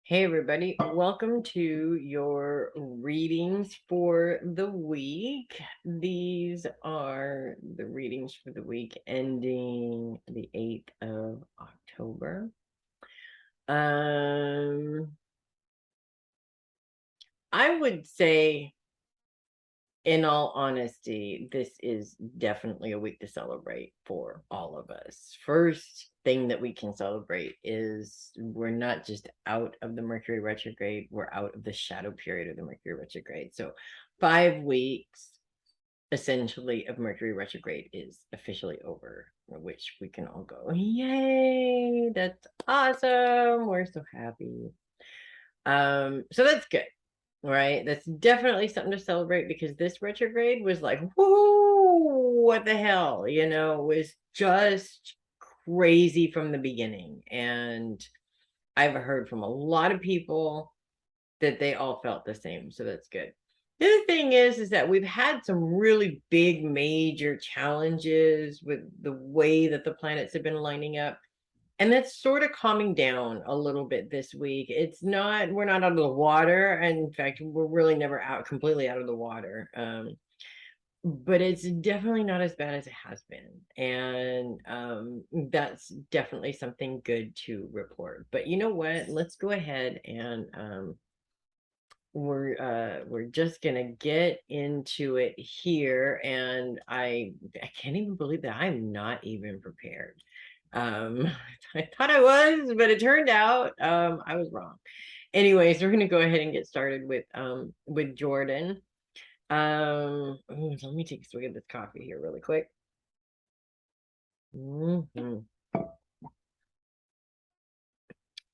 Hey everybody, welcome to your readings for the week. These are the readings for the week ending the 8th of October. I would say, in all honesty, this is definitely a week to celebrate for all of us. First thing that we can celebrate is we're not just out of the Mercury retrograde, we're out of the shadow period of the Mercury retrograde. So 5 weeks essentially of Mercury retrograde is officially over, which we can all go, yay, that's awesome. We're so happy. So that's good. Right, that's definitely something to celebrate because this retrograde was like, whoo, what the hell, it was just crazy from the beginning. And I've heard from a lot of people that they all felt the same, so that's good. The other thing is that we've had some really big major challenges with the way that the planets have been lining up, and that's sort of calming down a little bit this week. We're not out of the water. And in fact, we're really never completely out of the water. But it's definitely not as bad as it has been. And that's definitely something good to report. But you know what? Let's go ahead and we're just gonna get into it here. And I can't even believe that I'm not even prepared. um I thought I was, but it turned out I was wrong. Anyways, we're gonna go ahead and get started with Jordan. Let me take a swig of this coffee here really quick.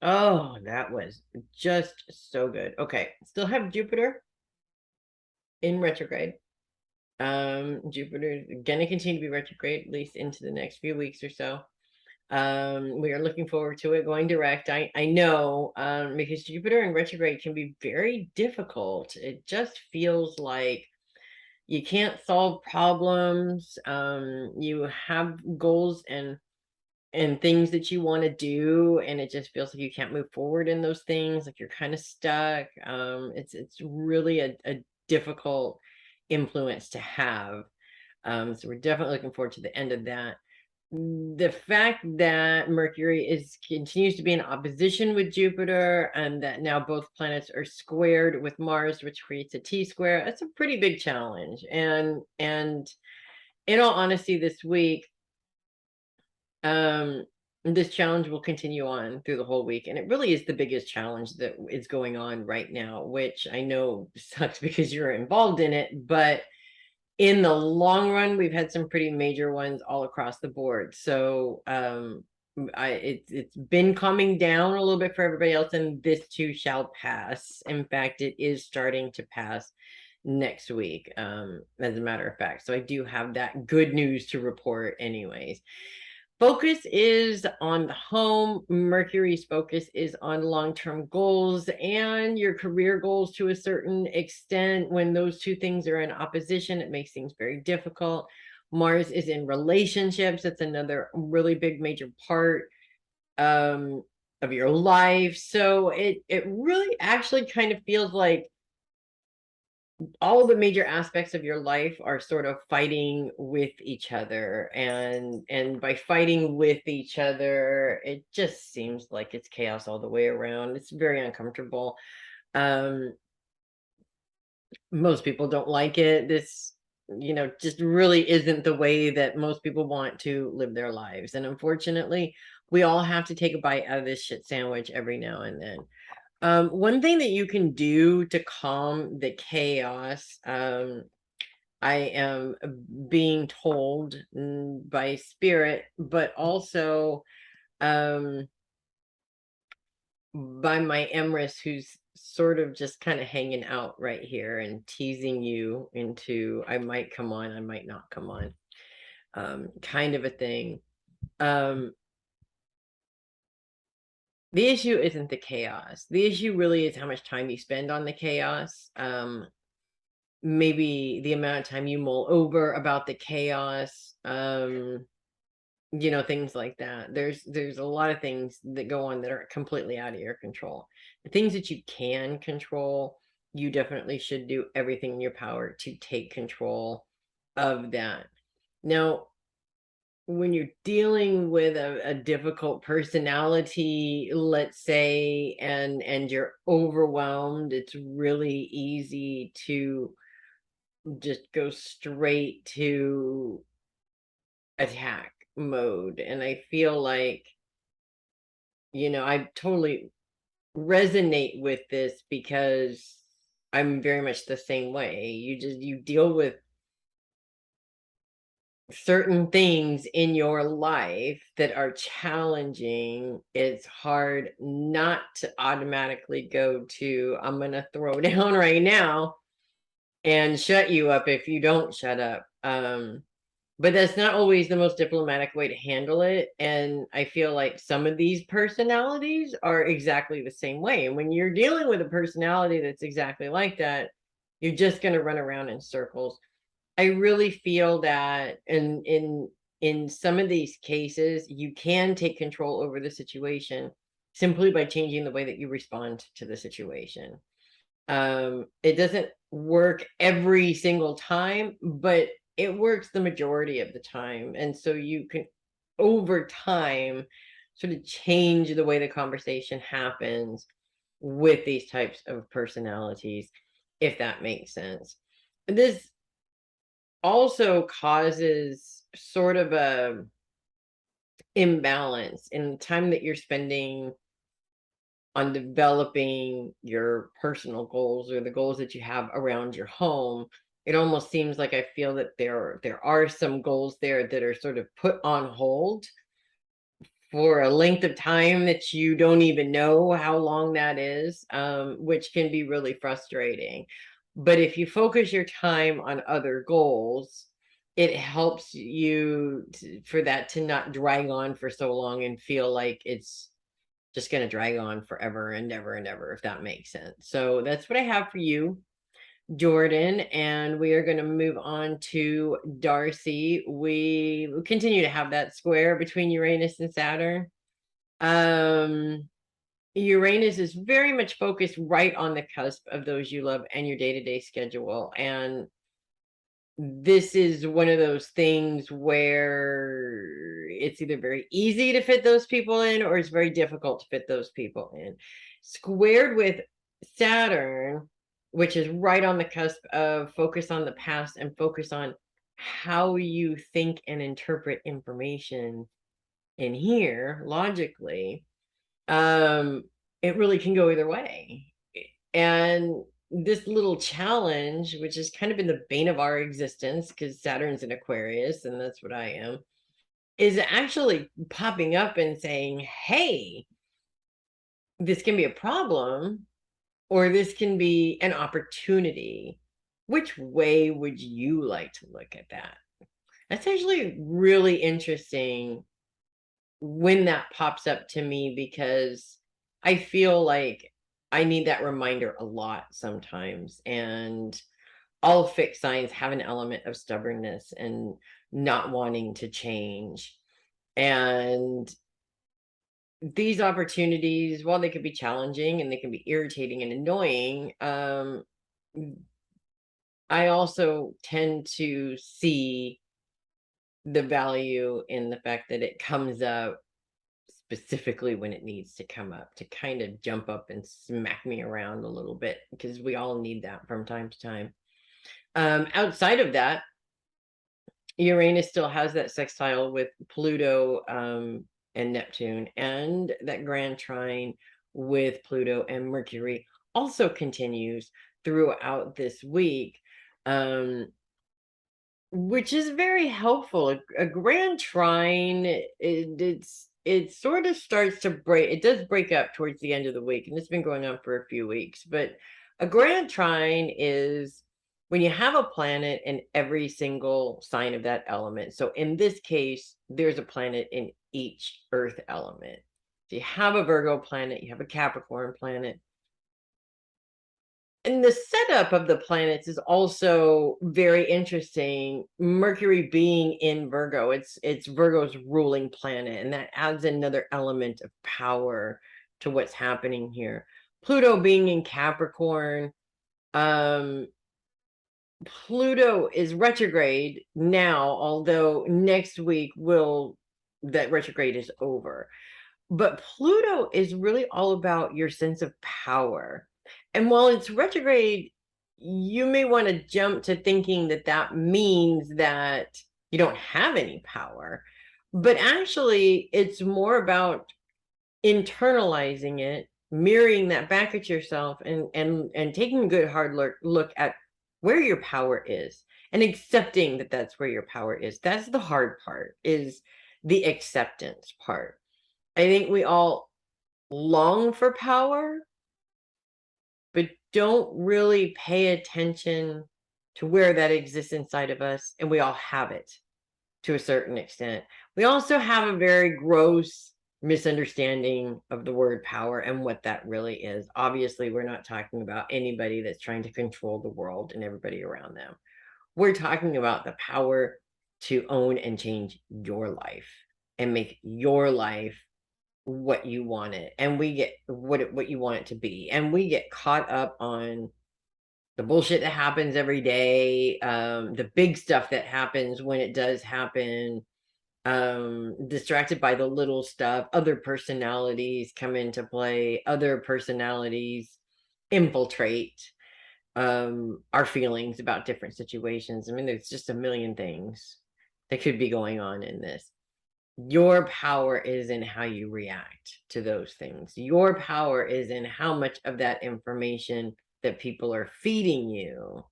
Oh, that was just so good. Okay, still have Jupiter in retrograde. Jupiter is gonna continue to be retrograde at least into the next few weeks or so. We are looking forward to it going direct. I know, because Jupiter in retrograde can be very difficult. It just feels like you can't solve problems. You have goals and things that you want to do, and it just feels like you can't move forward in those things, like you're kind of stuck. It's really a difficult influence to have. So we're definitely looking forward to the end of that. The fact that Mercury continues to be in opposition with Jupiter, and that now both planets are squared with Mars, which creates a T-square, that's a pretty big challenge. And in all honesty, this week, um, this challenge will continue on through the whole week, and it really is the biggest challenge that is going on right now, which I know sucks because you're involved in it, but in the long run, we've had some pretty major ones all across the board. So it's been calming down a little bit for everybody else, and this too shall pass. In fact, it is starting to pass next week, as a matter of fact. So I do have that good news to report anyways. Focus is on the home. Mercury's focus is on long-term goals and your career goals to a certain extent. When those two things are in opposition, it makes things very difficult. Mars is in relationships. That's another really big major part of your life. So it really actually kind of feels like all the major aspects of your life are sort of fighting with each other, and by fighting with each other, it just seems like it's chaos all the way around. It's very uncomfortable. um Most people don't like it. This just really isn't the way that most people want to live their lives, and unfortunately we all have to take a bite out of this shit sandwich every now and then. One thing that you can do to calm the chaos, I am being told, by spirit, but also um, by my Empress, who's sort of just kind of hanging out right here and teasing you into, I might come on, I might not come on, kind of a thing. Um, the issue isn't the chaos. The issue really is how much time you spend on the chaos. Maybe the amount of time you mull over about the chaos. things like that. There's a lot of things that go on that are completely out of your control. The things that you can control, you definitely should do everything in your power to take control of that. Now, when you're dealing with a difficult personality, let's say, and you're overwhelmed, it's really easy to just go straight to attack mode. And I feel like, I totally resonate with this because I'm very much the same way. You deal with certain things in your life that are challenging. It's hard not to automatically go to, I'm going to throw down right now and shut you up if you don't shut up. But that's not always the most diplomatic way to handle it. And I feel like some of these personalities are exactly the same way. And when you're dealing with a personality that's exactly like that, you're just going to run around in circles. I really feel that in some of these cases, you can take control over the situation simply by changing the way that you respond to the situation. It doesn't work every single time, but it works the majority of the time. And so you can, over time, sort of change the way the conversation happens with these types of personalities, if that makes sense. This also causes sort of a imbalance in the time that you're spending on developing your personal goals or the goals that you have around your home. It almost seems like I feel that there are some goals there that are sort of put on hold for a length of time that you don't even know how long that is, which can be really frustrating. But if you focus your time on other goals, it helps you for that to not drag on for so long and feel like it's just going to drag on forever and ever and ever, if that makes sense. So that's what I have for you, Jordan, and we are going to move on to Darcy. We continue to have that square between Uranus and Saturn. Uranus is very much focused right on the cusp of those you love and your day-to-day schedule. And this is one of those things where it's either very easy to fit those people in or it's very difficult to fit those people in. Squared with Saturn, which is right on the cusp of focus on the past and focus on how you think and interpret information in here logically, it really can go either way. And this little challenge, which has kind of been the bane of our existence because Saturn's in Aquarius and that's what I am, is actually popping up and saying, hey, this can be a problem or this can be an opportunity. Which way would you like to look at that? That's actually really interesting when that pops up to me because I feel like I need that reminder a lot sometimes. And all fixed signs have an element of stubbornness and not wanting to change. And these opportunities, while they could be challenging and they can be irritating and annoying, I also tend to see the value in the fact that it comes up specifically when it needs to come up to kind of jump up and smack me around a little bit because we all need that from time to time. Outside of that, Uranus still has that sextile with Pluto and Neptune, and that grand trine with Pluto and Mercury also continues throughout this week, which is very helpful. A grand trine, it sort of starts to break. It does break up towards the end of the week, and it's been going on for a few weeks. But a grand trine is when you have a planet in every single sign of that element. So in this case, there's a planet in each Earth element. So you have a Virgo planet, you have a Capricorn planet, And the setup of the planets is also very interesting. Mercury being in Virgo, it's Virgo's ruling planet, and that adds another element of power to what's happening here. Pluto being in Capricorn, um, Pluto is retrograde now, although next week that retrograde is over. But Pluto is really all about your sense of power. And while it's retrograde, you may want to jump to thinking that that means that you don't have any power. But actually, it's more about internalizing it, mirroring that back at yourself, and taking a good hard look at where your power is and accepting that that's where your power is. That's the hard part, is the acceptance part. I think we all long for power, but don't really pay attention to where that exists inside of us, and we all have it to a certain extent. We also have a very gross misunderstanding of the word power and what that really is. Obviously, we're not talking about anybody that's trying to control the world and everybody around them. We're talking about the power to own and change your life and make your life what you want it, and we get what you want it to be, and we get caught up on the bullshit that happens every day, the big stuff that happens when it does happen, distracted by the little stuff. Other personalities come into play, other personalities infiltrate our feelings about different situations. I mean, there's just a million things that could be going on in this. Your power is in how you react to those things. Your power is in how much of that information that people are feeding you,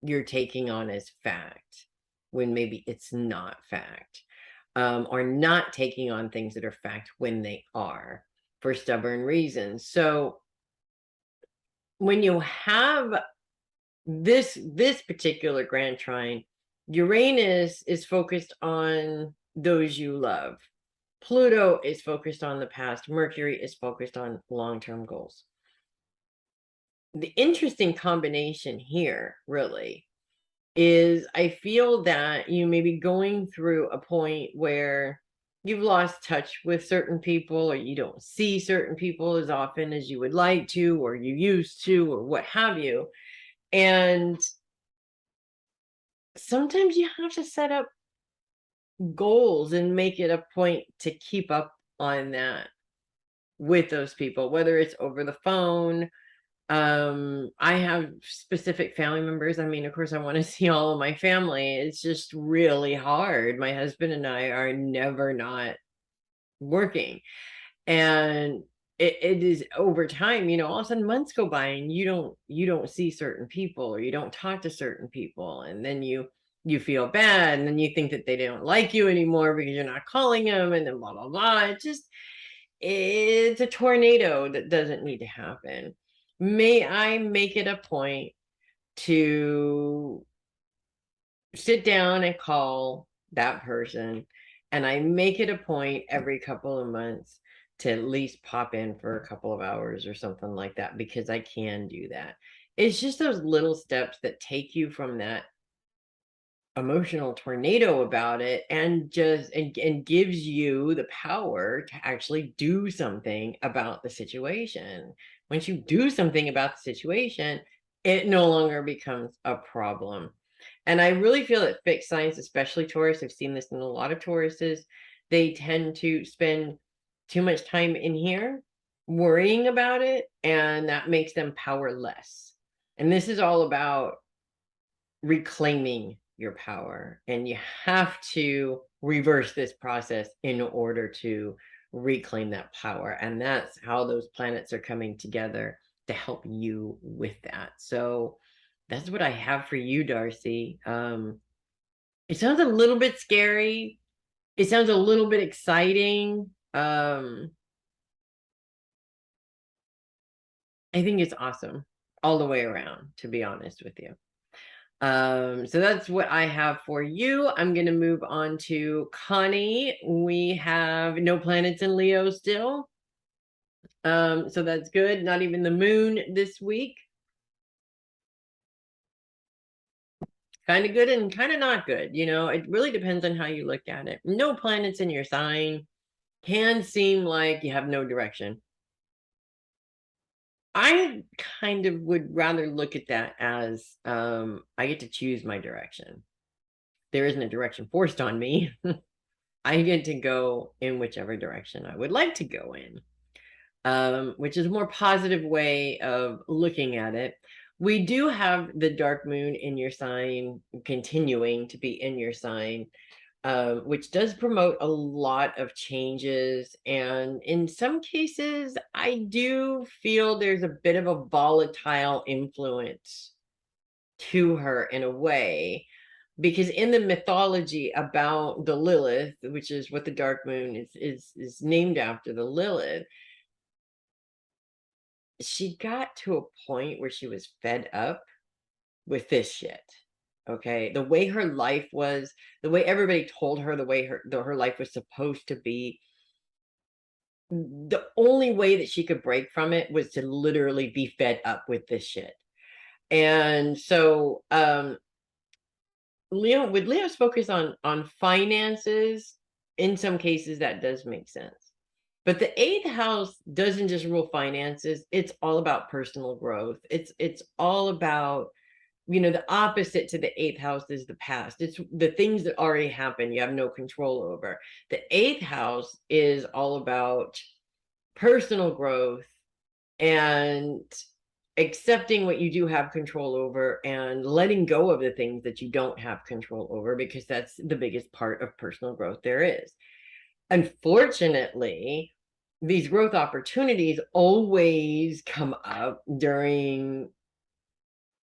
you're taking on as fact, when maybe it's not fact, or not taking on things that are fact when they are, for stubborn reasons. So when you have this particular grand trine, Uranus is focused on those you love. Pluto is focused on the past. Mercury is focused on long-term goals. The interesting combination here really is, I feel that you may be going through a point where you've lost touch with certain people, or you don't see certain people as often as you would like to, or you used to, or what have you. And sometimes you have to set up goals and make it a point to keep up on that with those people, whether it's over the phone. I have specific family members. I mean, of course, I want to see all of my family. It's just really hard. My husband and I are never not working. And it is over time, all of a sudden months go by and you don't see certain people, or you don't talk to certain people, and then you feel bad, and then you think that they don't like you anymore because you're not calling them, and then blah blah blah. It's a tornado that doesn't need to happen. May I make it a point to sit down and call that person, and I make it a point every couple of months to at least pop in for a couple of hours or something like that, because I can do that. It's just those little steps that take you from that emotional tornado about it, and gives you the power to actually do something about the situation. Once you do something about the situation, it no longer becomes a problem. And I really feel that fixed signs, especially Taurus, I've seen this in a lot of Tauruses, they tend to spend too much time in here worrying about it, and that makes them powerless. And this is all about reclaiming your power, and you have to reverse this process in order to reclaim that power. And that's how those planets are coming together to help you with that. So that's what I have for you, Darcy. It sounds a little bit scary. It sounds a little bit exciting. I think it's awesome all the way around, to be honest with you. So that's what I have for you. I'm going to move on to Connie. We have no planets in Leo still. So that's good. Not even the moon this week. kind of good and kind of not good. You know, it really depends on how you look at it. No planets in your sign can seem like you have no direction. I kind of would rather look at that as I get to choose my direction. There isn't a direction forced on me. I get to go in whichever direction I would like to go in, which is a more positive way of looking at it. We do have the dark moon in your sign continuing to be in your sign, which does promote a lot of changes. And in some cases, I do feel there's a bit of a volatile influence to her in a way, because in the mythology about the Lilith, which is what the dark moon is named after, the Lilith, she got to a point where she was fed up with this shit. Okay, the way her life was, the way everybody told her, the way her life was supposed to be, the only way that she could break from it was to literally be fed up with this shit. And so Leo's focus on finances, in some cases that does make sense. But the eighth house doesn't just rule finances, it's all about personal growth. It's all about, you know, the opposite to the eighth house is the past. It's the things that already happened, you have no control over. The eighth house is all about personal growth and accepting what you do have control over and letting go of the things that you don't have control over, because that's the biggest part of personal growth there is. Unfortunately, these growth opportunities always come up during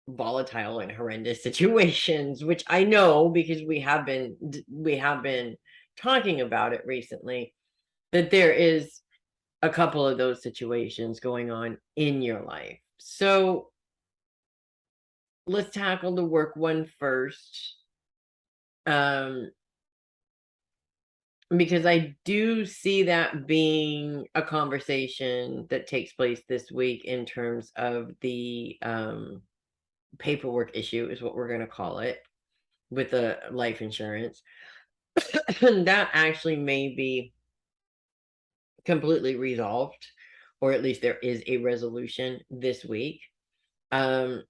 volatile and horrendous situations, which I know because we have been talking about it recently, that there is a couple of those situations going on in your life. So let's tackle the work one first. Because I do see that being a conversation that takes place this week in terms of the paperwork issue, is what we're going to call it, with the life insurance. That actually may be completely resolved, or at least there is a resolution this week. I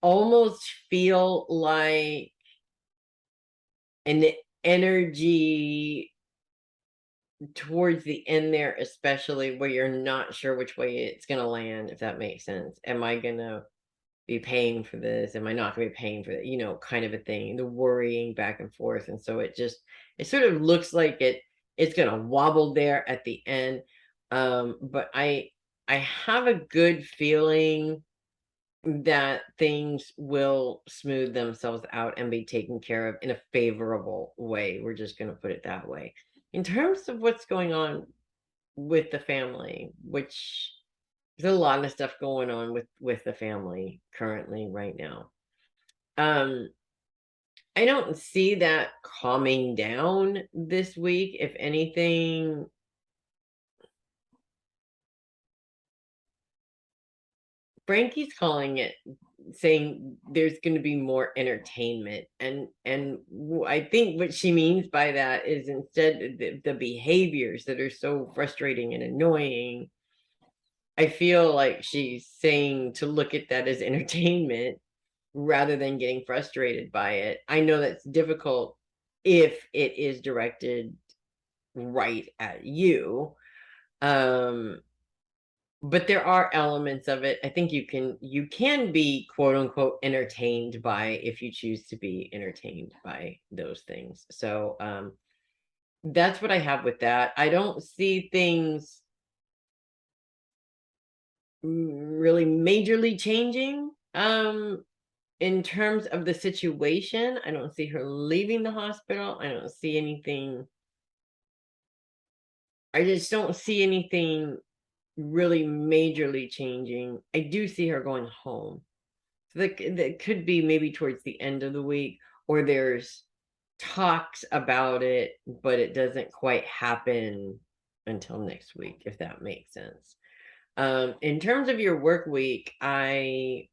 almost feel like an energy towards the end there, especially where you're not sure which way it's going to land, if that makes sense. Am I going to be paying for this? Am I not going to be paying for it? You know, kind of a thing, the worrying back and forth. And so it sort of looks like it's going to wobble there at the end. But I have a good feeling that things will smooth themselves out and be taken care of in a favorable way. We're just going to put it that way. In terms of what's going on with the family, which there's a lot of stuff going on with the family currently right now. I don't see that calming down this week. If anything, Frankie's calling it, saying there's going to be more entertainment, and I think what she means by that is, instead the behaviors that are so frustrating and annoying, I feel like she's saying to look at that as entertainment rather than getting frustrated by it. I know that's difficult if it is directed right at you. But there are elements of it. I think you can be quote unquote entertained by, if you choose to be entertained by those things. So that's what I have with that. I don't see things really majorly changing in terms of the situation. I don't see her leaving the hospital. I don't see anything. I just don't see anything really majorly changing. I do see her going home. So that could be maybe towards the end of the week, or there's talks about it, but it doesn't quite happen until next week, if that makes sense. In terms of your work week, I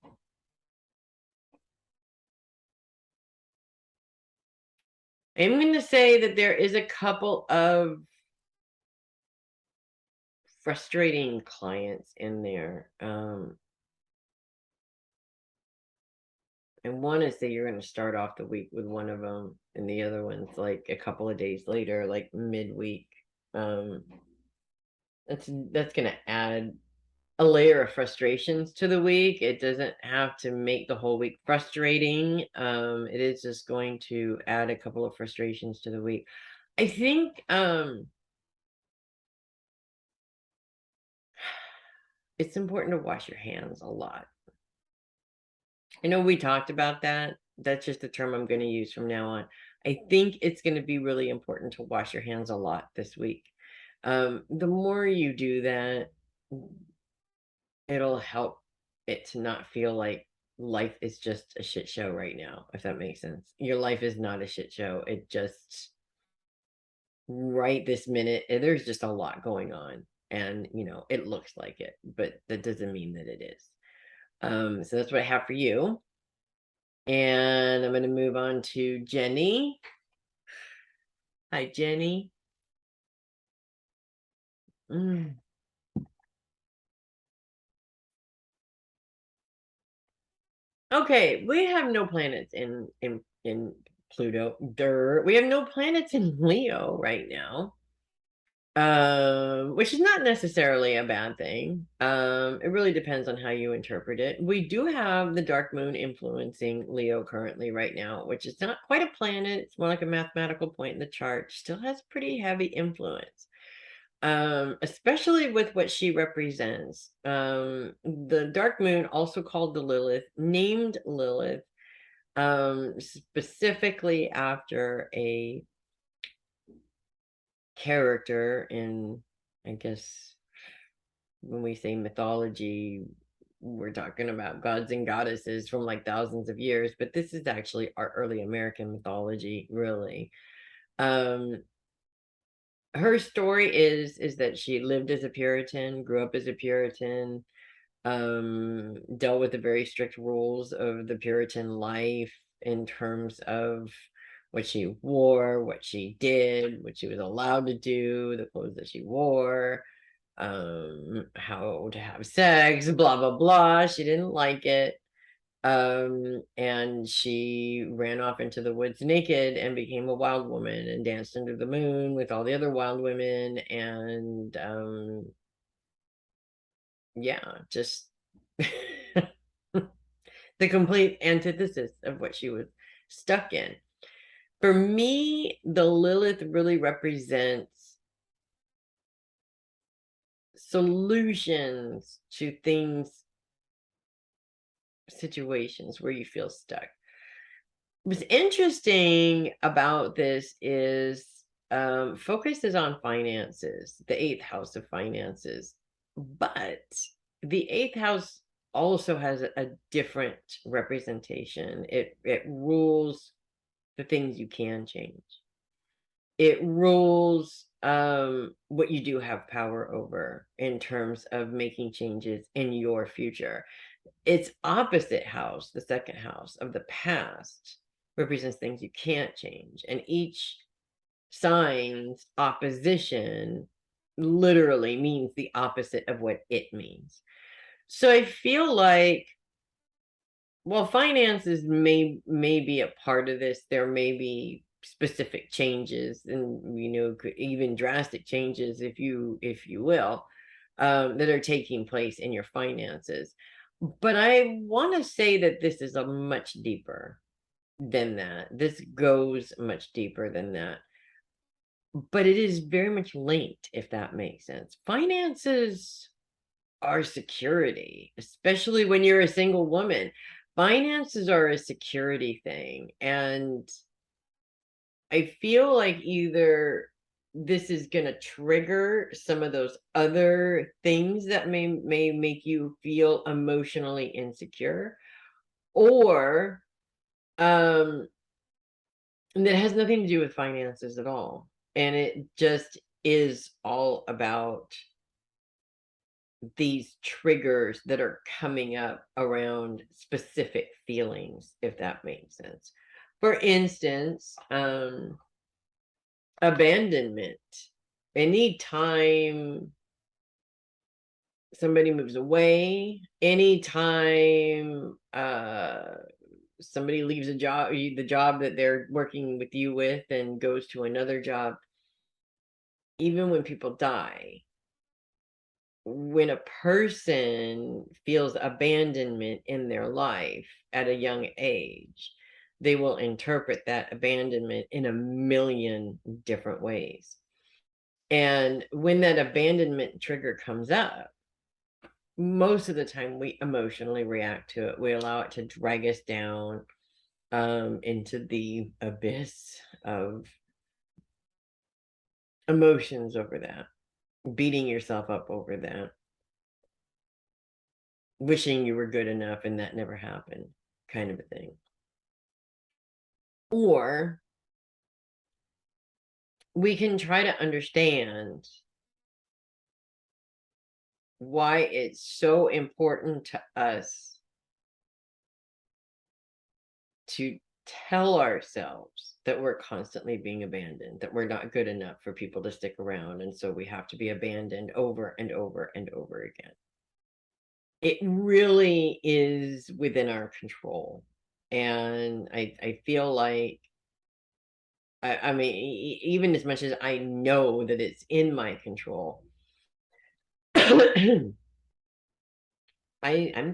I'm going to say that there is a couple of frustrating clients in there. And one is that you're going to start off the week with one of them, and the other one's like a couple of days later, like midweek. Um, that's going to add a layer of frustrations to the week. It doesn't have to make the whole week frustrating. It is just going to add a couple of frustrations to the week. I think it's important to wash your hands a lot. I know we talked about that. That's just the term I'm going to use from now on. I think it's going to be really important to wash your hands a lot this week. The more you do that, it'll help it to not feel like life is just a shit show right now, if that makes sense. Your life is not a shit show. It just, right this minute, there's just a lot going on. And, it looks like it, but that doesn't mean that it is. So that's what I have for you. And I'm going to move on to Jenny. Hi, Jenny. Okay, we have no planets in Pluto. We have no planets in Leo right now. Which is not necessarily a bad thing. It really depends on how you interpret it. We do have the dark moon influencing Leo currently right now, which is not quite a planet. It's more like a mathematical point in the chart. Still has pretty heavy influence. Especially with what she represents. The dark moon, also called the Lilith, named Lilith, specifically after a character in, I guess, when we say mythology, we're talking about gods and goddesses from like thousands of years, but this is actually our early American mythology, really. Her story is that she lived as a Puritan, grew up as a Puritan, dealt with the very strict rules of the Puritan life in terms of what she wore, what she did, what she was allowed to do, the clothes that she wore, how to have sex, blah blah blah. She didn't like it. And she ran off into the woods naked and became a wild woman and danced under the moon with all the other wild women, and yeah, just the complete antithesis of what she was stuck in. For me, the Lilith really represents solutions to things, situations where you feel stuck. What's interesting about this is focus is on finances, the eighth house of finances, but the eighth house also has a different representation. It rules the things you can change. It rules what you do have power over in terms of making changes in your future. Its opposite house, the second house of the past, represents things you can't change, and each sign's opposition literally means the opposite of what it means. So I feel like, well, finances may be a part of this. There may be specific changes, and even drastic changes, if you will, that are taking place in your finances. But I want to say that this is a much deeper than that. This goes much deeper than that. But it is very much linked, if that makes sense. Finances are security, especially when you're a single woman. Finances are a security thing. And I feel like either this is going to trigger some of those other things that may make you feel emotionally insecure, or that has nothing to do with finances at all, and it just is all about these triggers that are coming up around specific feelings, if that makes sense. For instance, abandonment. Anytime somebody moves away, anytime somebody leaves a job, the job that they're working with you with, and goes to another job, even when people die, when a person feels abandonment in their life at a young age, they will interpret that abandonment in a million different ways. And when that abandonment trigger comes up, most of the time we emotionally react to it. We allow it to drag us down into the abyss of emotions over that, beating yourself up over that, wishing you were good enough and that never happened, kind of a thing. Or we can try to understand why it's so important to us to tell ourselves that we're constantly being abandoned, that we're not good enough for people to stick around, and so we have to be abandoned over and over and over again. It really is within our control. And I feel like, I mean, even as much as I know that it's in my control, I'm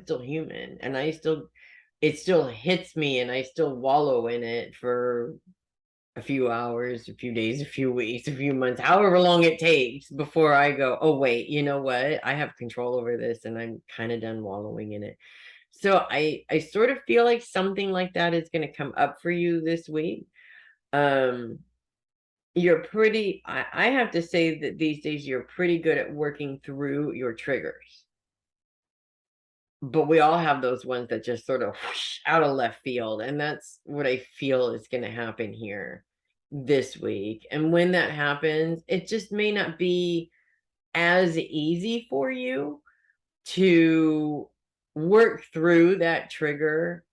still human, and it still hits me, and I still wallow in it for a few hours, a few days, a few weeks, a few months, however long it takes before I go, oh wait, you know what? I have control over this, and I'm kind of done wallowing in it. So I sort of feel like something like that is going to come up for you this week. Um, I have to say that these days you're pretty good at working through your triggers. But we all have those ones that just sort of whoosh, out of left field. And that's what I feel is going to happen here this week. And when that happens, it just may not be as easy for you to work through that trigger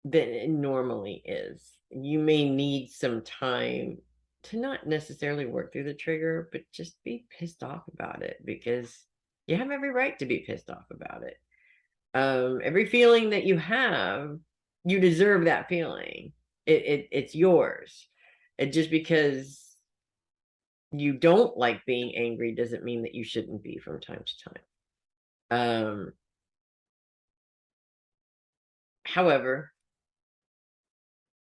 than it normally is. You may need some time to not necessarily work through the trigger, but just be pissed off about it, because you have every right to be pissed off about it. Every feeling that you have, you deserve that feeling. It's yours. And just because you don't like being angry doesn't mean that you shouldn't be from time to time. However,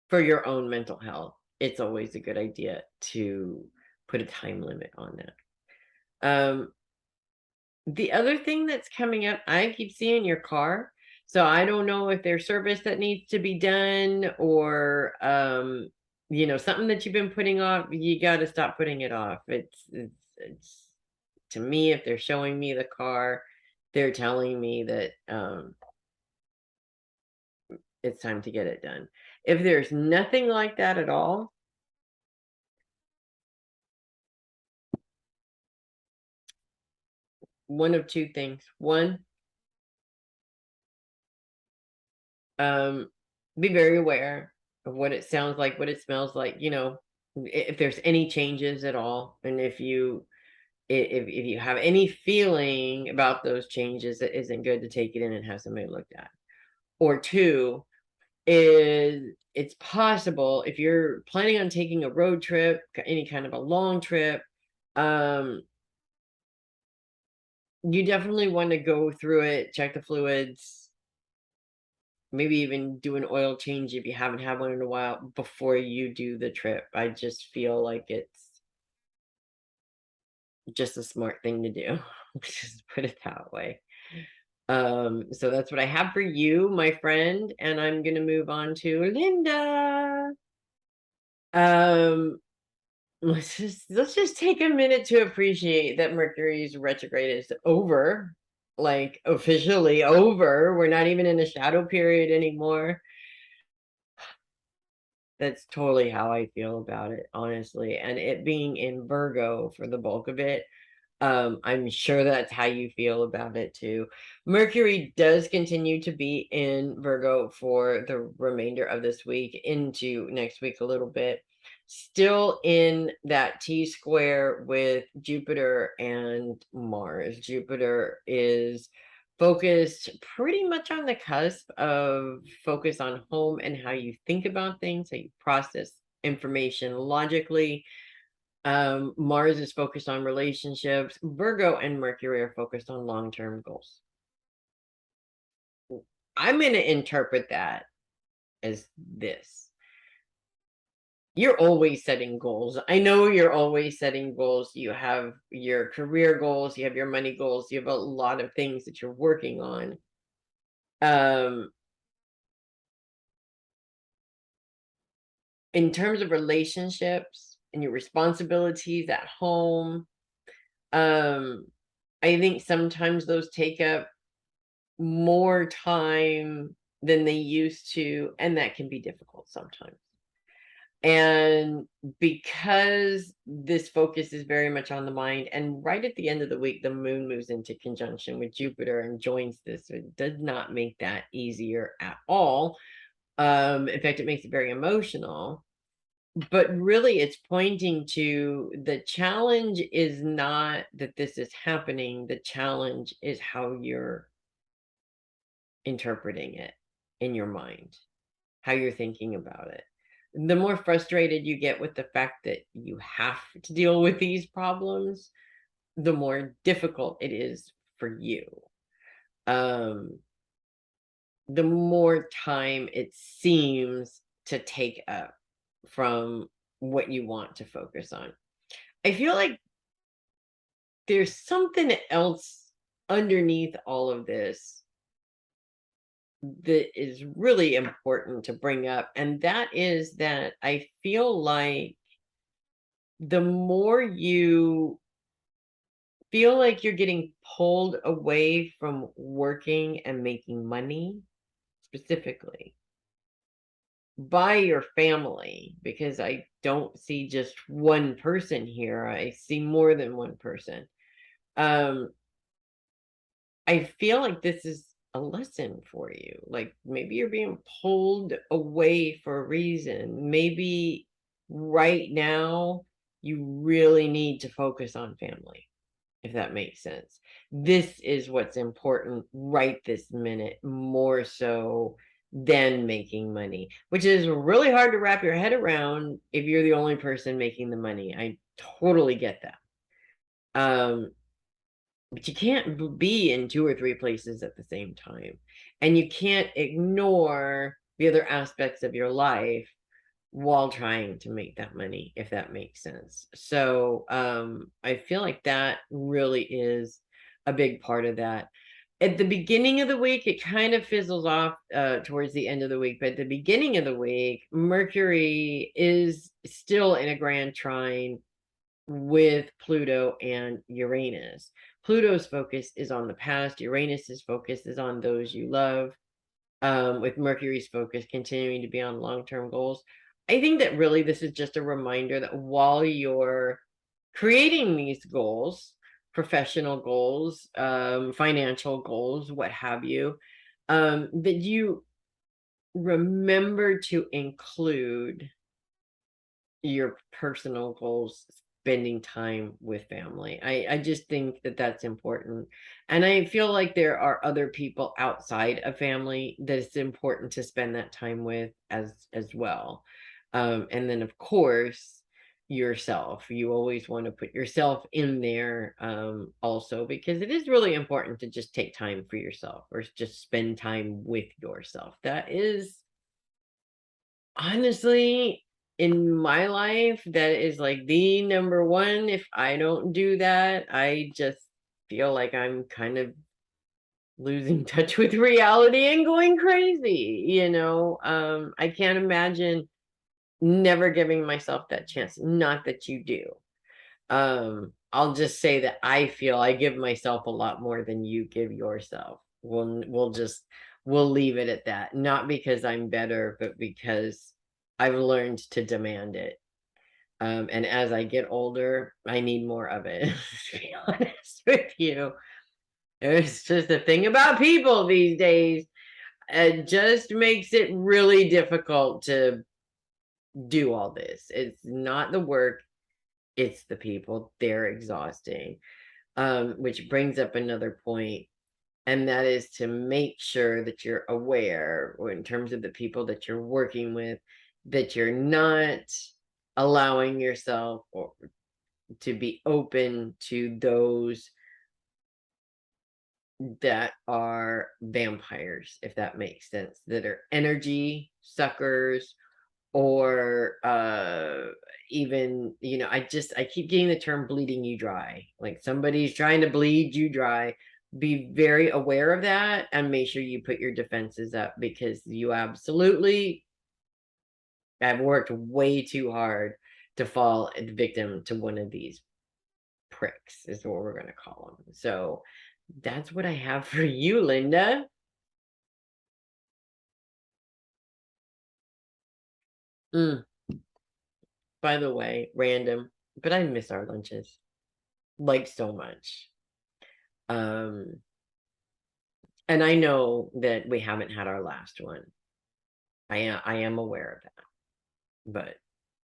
for your own mental health, it's always a good idea to put a time limit on that. The other thing that's coming up, I keep seeing your car. So I don't know if there's service that needs to be done, or something that you've been putting off. You got to stop putting it off. It's to me, if they're showing me the car, they're telling me that it's time to get it done. If there's nothing like that at all, one of two things. One, be very aware of what it sounds like, what it smells like, if there's any changes at all. And if you have any feeling about those changes, it isn't good to take it in and have somebody looked at. Or two, is it's possible if you're planning on taking a road trip, any kind of a long trip, you definitely want to go through it, check the fluids, maybe even do an oil change if you haven't had one in a while before you do the trip. I just feel like it's just a smart thing to do. Just put it that way. So that's what I have for you, my friend, and I'm gonna move on to Linda. Um, let's just take a minute to appreciate that Mercury's retrograde is over, like officially over. We're not even in a shadow period anymore. That's totally how I feel about it, honestly. And it being in Virgo for the bulk of it, I'm sure that's how you feel about it too. Mercury does continue to be in Virgo for the remainder of this week into next week a little bit. still in that T-square with Jupiter and Mars. Jupiter is focused pretty much on the cusp of focus on home and how you think about things, how you process information logically. Mars is focused on relationships. Virgo and Mercury are focused on long-term goals. I'm going to interpret that as this. You're always setting goals. I know you're always setting goals. You have your career goals, you have your money goals, you have a lot of things that you're working on. In terms of relationships and your responsibilities at home, I think sometimes those take up more time than they used to, and that can be difficult sometimes. And because this focus is very much on the mind, and right at the end of the week, the moon moves into conjunction with Jupiter and joins this. So it does not make that easier at all. In fact, it makes it very emotional. But really, it's pointing to the challenge is not that this is happening. The challenge is how you're interpreting it in your mind, how you're thinking about it. The more frustrated you get with the fact that you have to deal with these problems, the more difficult it is for you. The more time it seems to take up from what you want to focus on. I feel like there's something else underneath all of this that is really important to bring up, and that is that I feel like the more you feel like you're getting pulled away from working and making money, specifically by your family, because I don't see just one person here, I see more than one person. I feel like this is a lesson for you. Like maybe you're being pulled away for a reason. Maybe right now you really need to focus on family, if that makes sense. This is what's important right this minute, more so than making money, which is really hard to wrap your head around if you're the only person making the money. I totally get that. But you can't be in 2 or 3 places at the same time. And you can't ignore the other aspects of your life while trying to make that money, if that makes sense. So I feel like that really is a big part of that. At the beginning of the week, it kind of fizzles off towards the end of the week. But at the beginning of the week, Mercury is still in a grand trine with Pluto and Uranus. Pluto's focus is on the past. Uranus's focus is on those you love. With Mercury's focus continuing to be on long-term goals. I think that really this is just a reminder that while you're creating these goals, professional goals, financial goals, what have you, that you remember to include your personal goals, spending time with family. I just think that that's important. And I feel like there are other people outside of family that it's important to spend that time with as well. And then of course, yourself. You always want to put yourself in there also, because it is really important to just take time for yourself or just spend time with yourself. That is honestly, in my life, that is like the number one. If I don't do that, I just feel like I'm kind of losing touch with reality and going crazy, you know. I can't imagine never giving myself that chance. Not that you do. I'll just say that I feel I give myself a lot more than you give yourself. We'll leave it at that. Not because I'm better, but because I've learned to demand it. And as I get older, I need more of it. To be honest with you, it's just a thing about people these days. It just makes it really difficult to do all this. It's not the work, it's the people. They're exhausting. Which brings up another point, and that is to make sure that you're aware, or in terms of the people that you're working with, that you're not allowing yourself or to be open to those that are vampires, if that makes sense, that are energy suckers, or even, I keep getting the term bleeding you dry, like somebody's trying to bleed you dry. Be very aware of that and make sure you put your defenses up, because you absolutely have worked way too hard to fall victim to one of these pricks, is what we're going to call them. So that's what I have for you, Linda. By the way, random, but I miss our lunches like so much. Um, and I know that we haven't had our last one. I am aware of that, but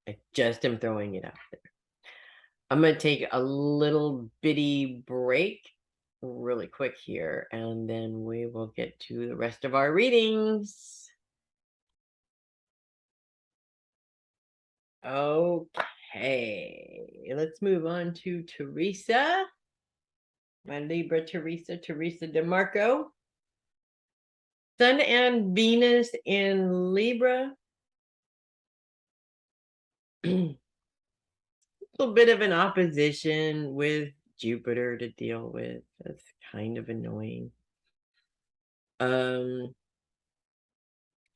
I just am throwing it out there. I'm gonna take a little bitty break really quick here, and then we will get to the rest of our readings. Okay, let's move on to Teresa. My Libra Teresa Demarco. Sun and Venus in Libra. A little bit of an opposition with Jupiter to deal with. That's kind of annoying.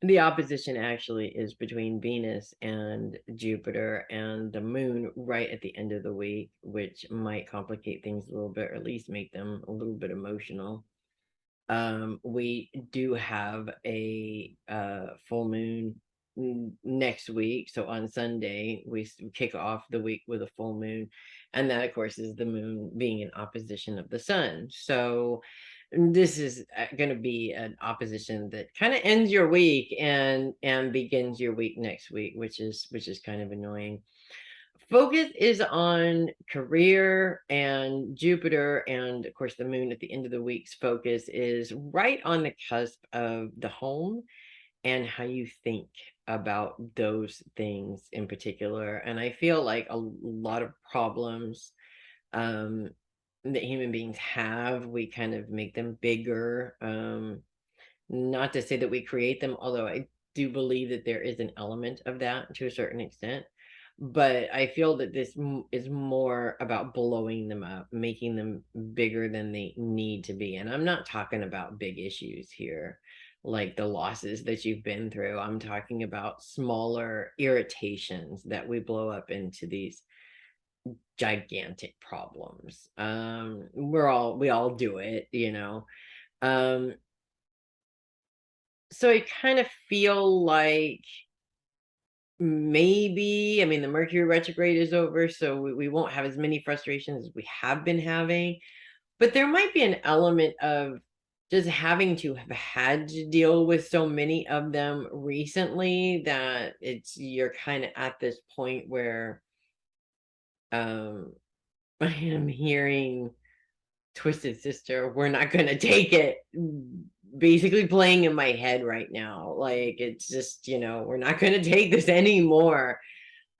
The opposition actually is between Venus and Jupiter and the moon right at the end of the week, which might complicate things a little bit, or at least make them a little bit emotional. We do have a full moon next week, so on Sunday we kick off the week with a full moon, and that of course is the moon being in opposition of the sun. So this is going to be an opposition that kind of ends your week and begins your week next week, which is kind of annoying. Focus is on career, and Jupiter and of course the moon at the end of the week's focus is right on the cusp of the home and how you think about those things in particular. And I feel like a lot of problems that human beings have, we kind of make them bigger. Not to say that we create them, although I do believe that there is an element of that to a certain extent. But I feel that this is more about blowing them up, making them bigger than they need to be. And I'm not talking about big issues here, like the losses that you've been through. I'm talking about smaller irritations that we blow up into these gigantic problems. We all do it, so I kind of feel like maybe, I mean, the Mercury retrograde is over, so we won't have as many frustrations as we have been having, but there might be an element of just having to have had to deal with so many of them recently that you're kind of at this point where I am hearing Twisted Sister, we're not gonna take it, basically playing in my head right now. Like, it's just, we're not gonna take this anymore.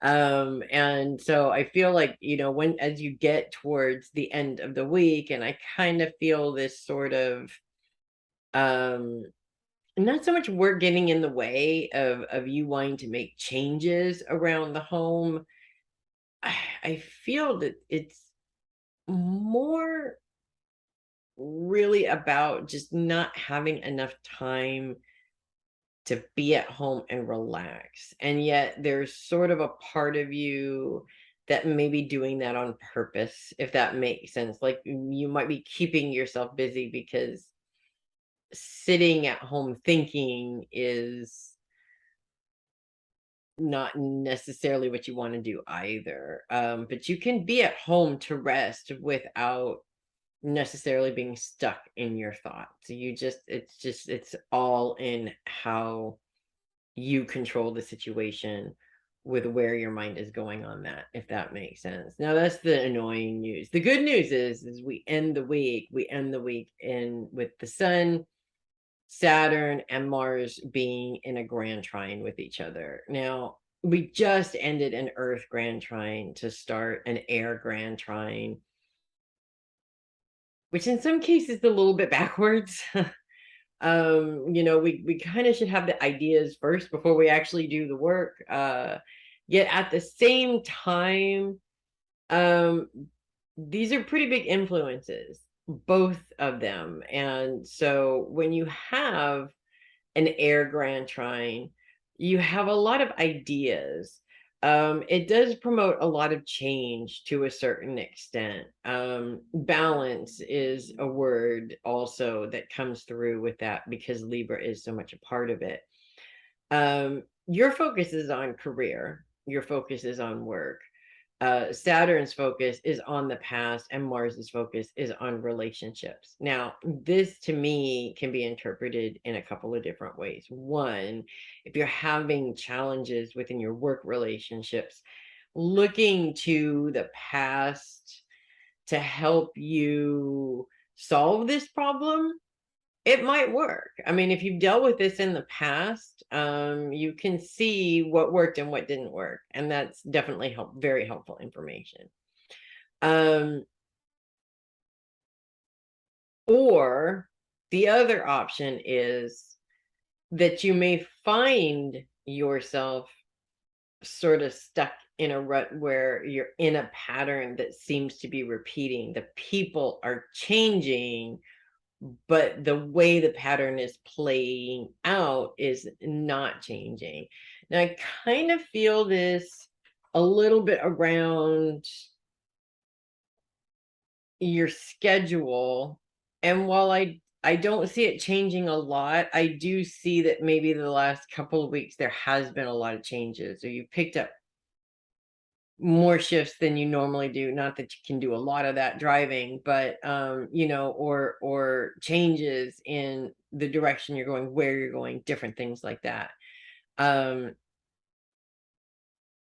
And so I feel like, when as you get towards the end of the week, and I kind of feel this sort of not so much work getting in the way of you wanting to make changes around the home. I feel that it's more really about just not having enough time to be at home and relax. And yet there's sort of a part of you that may be doing that on purpose, if that makes sense. Like, you might be keeping yourself busy because sitting at home thinking is not necessarily what you want to do either. But you can be at home to rest without necessarily being stuck in your thoughts. It's all in how you control the situation with where your mind is going on that, if that makes sense. Now that's the annoying news. The good news is we end the week in with the sun, Saturn, and Mars being in a grand trine with each other. Now we just ended an Earth grand trine to start an air grand trine, which in some cases is a little bit backwards. We kind of should have the ideas first before we actually do the work. Yet at the same time, these are pretty big influences, both of them. And so when you have an air grand trine, you have a lot of ideas. It does promote a lot of change to a certain extent. Balance is a word also that comes through with that because Libra is so much a part of it. Your focus is on career, your focus is on work. Saturn's focus is on the past, and Mars's focus is on relationships. Now, this to me can be interpreted in a couple of different ways. One, if you're having challenges within your work relationships, looking to the past to help you solve this problem, it might work. I mean, if you've dealt with this in the past, you can see what worked and what didn't work. And that's definitely very helpful information. Or the other option is that you may find yourself sort of stuck in a rut where you're in a pattern that seems to be repeating. The people are changing, but the way the pattern is playing out is not changing. Now, I kind of feel this a little bit around your schedule. And while I don't see it changing a lot, I do see that maybe the last couple of weeks there has been a lot of changes. So you picked up more shifts than you normally do. Not that you can do a lot of that driving, but or changes in the direction you're going, where you're going, different things like that.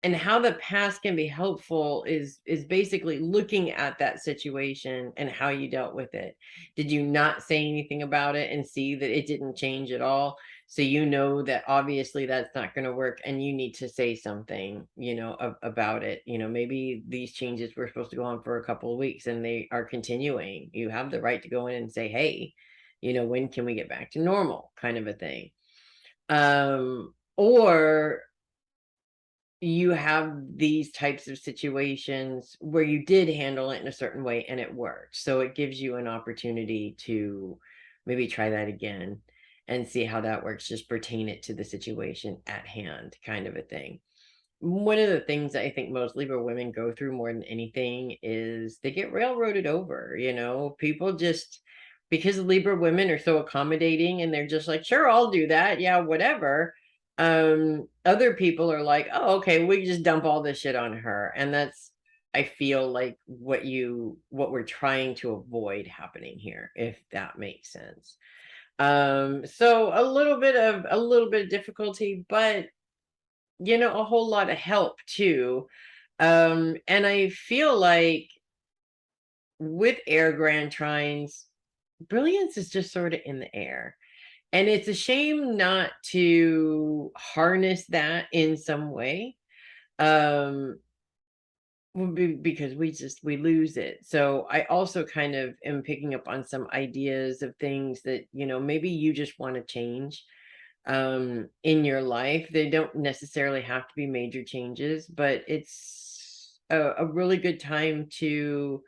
And how the past can be helpful is basically looking at that situation and how you dealt with it. Did you not say anything about it and see that it didn't change at all? So you know that obviously that's not going to work, and you need to say something, about it. Maybe these changes were supposed to go on for a couple of weeks and they are continuing. You have the right to go in and say, hey, when can we get back to normal, kind of a thing. Or you have these types of situations where you did handle it in a certain way and it worked. So it gives you an opportunity to maybe try that again and see how that works. Just pertain it to the situation at hand, kind of a thing. One of the things that I think most Libra women go through more than anything is they get railroaded over. People just, because Libra women are so accommodating and they're just like, sure, I'll do that. Yeah, whatever. Other people are like, oh, okay, we just dump all this shit on her. And that's, I feel like what we're trying to avoid happening here, if that makes sense. So a little bit of difficulty, but a whole lot of help too. And I feel like with air grand trines, brilliance is just sort of in the air. And it's a shame not to harness that in some way. Because we lose it. So I also kind of am picking up on some ideas of things that, maybe you just want to change in your life. They don't necessarily have to be major changes, but it's a really good time to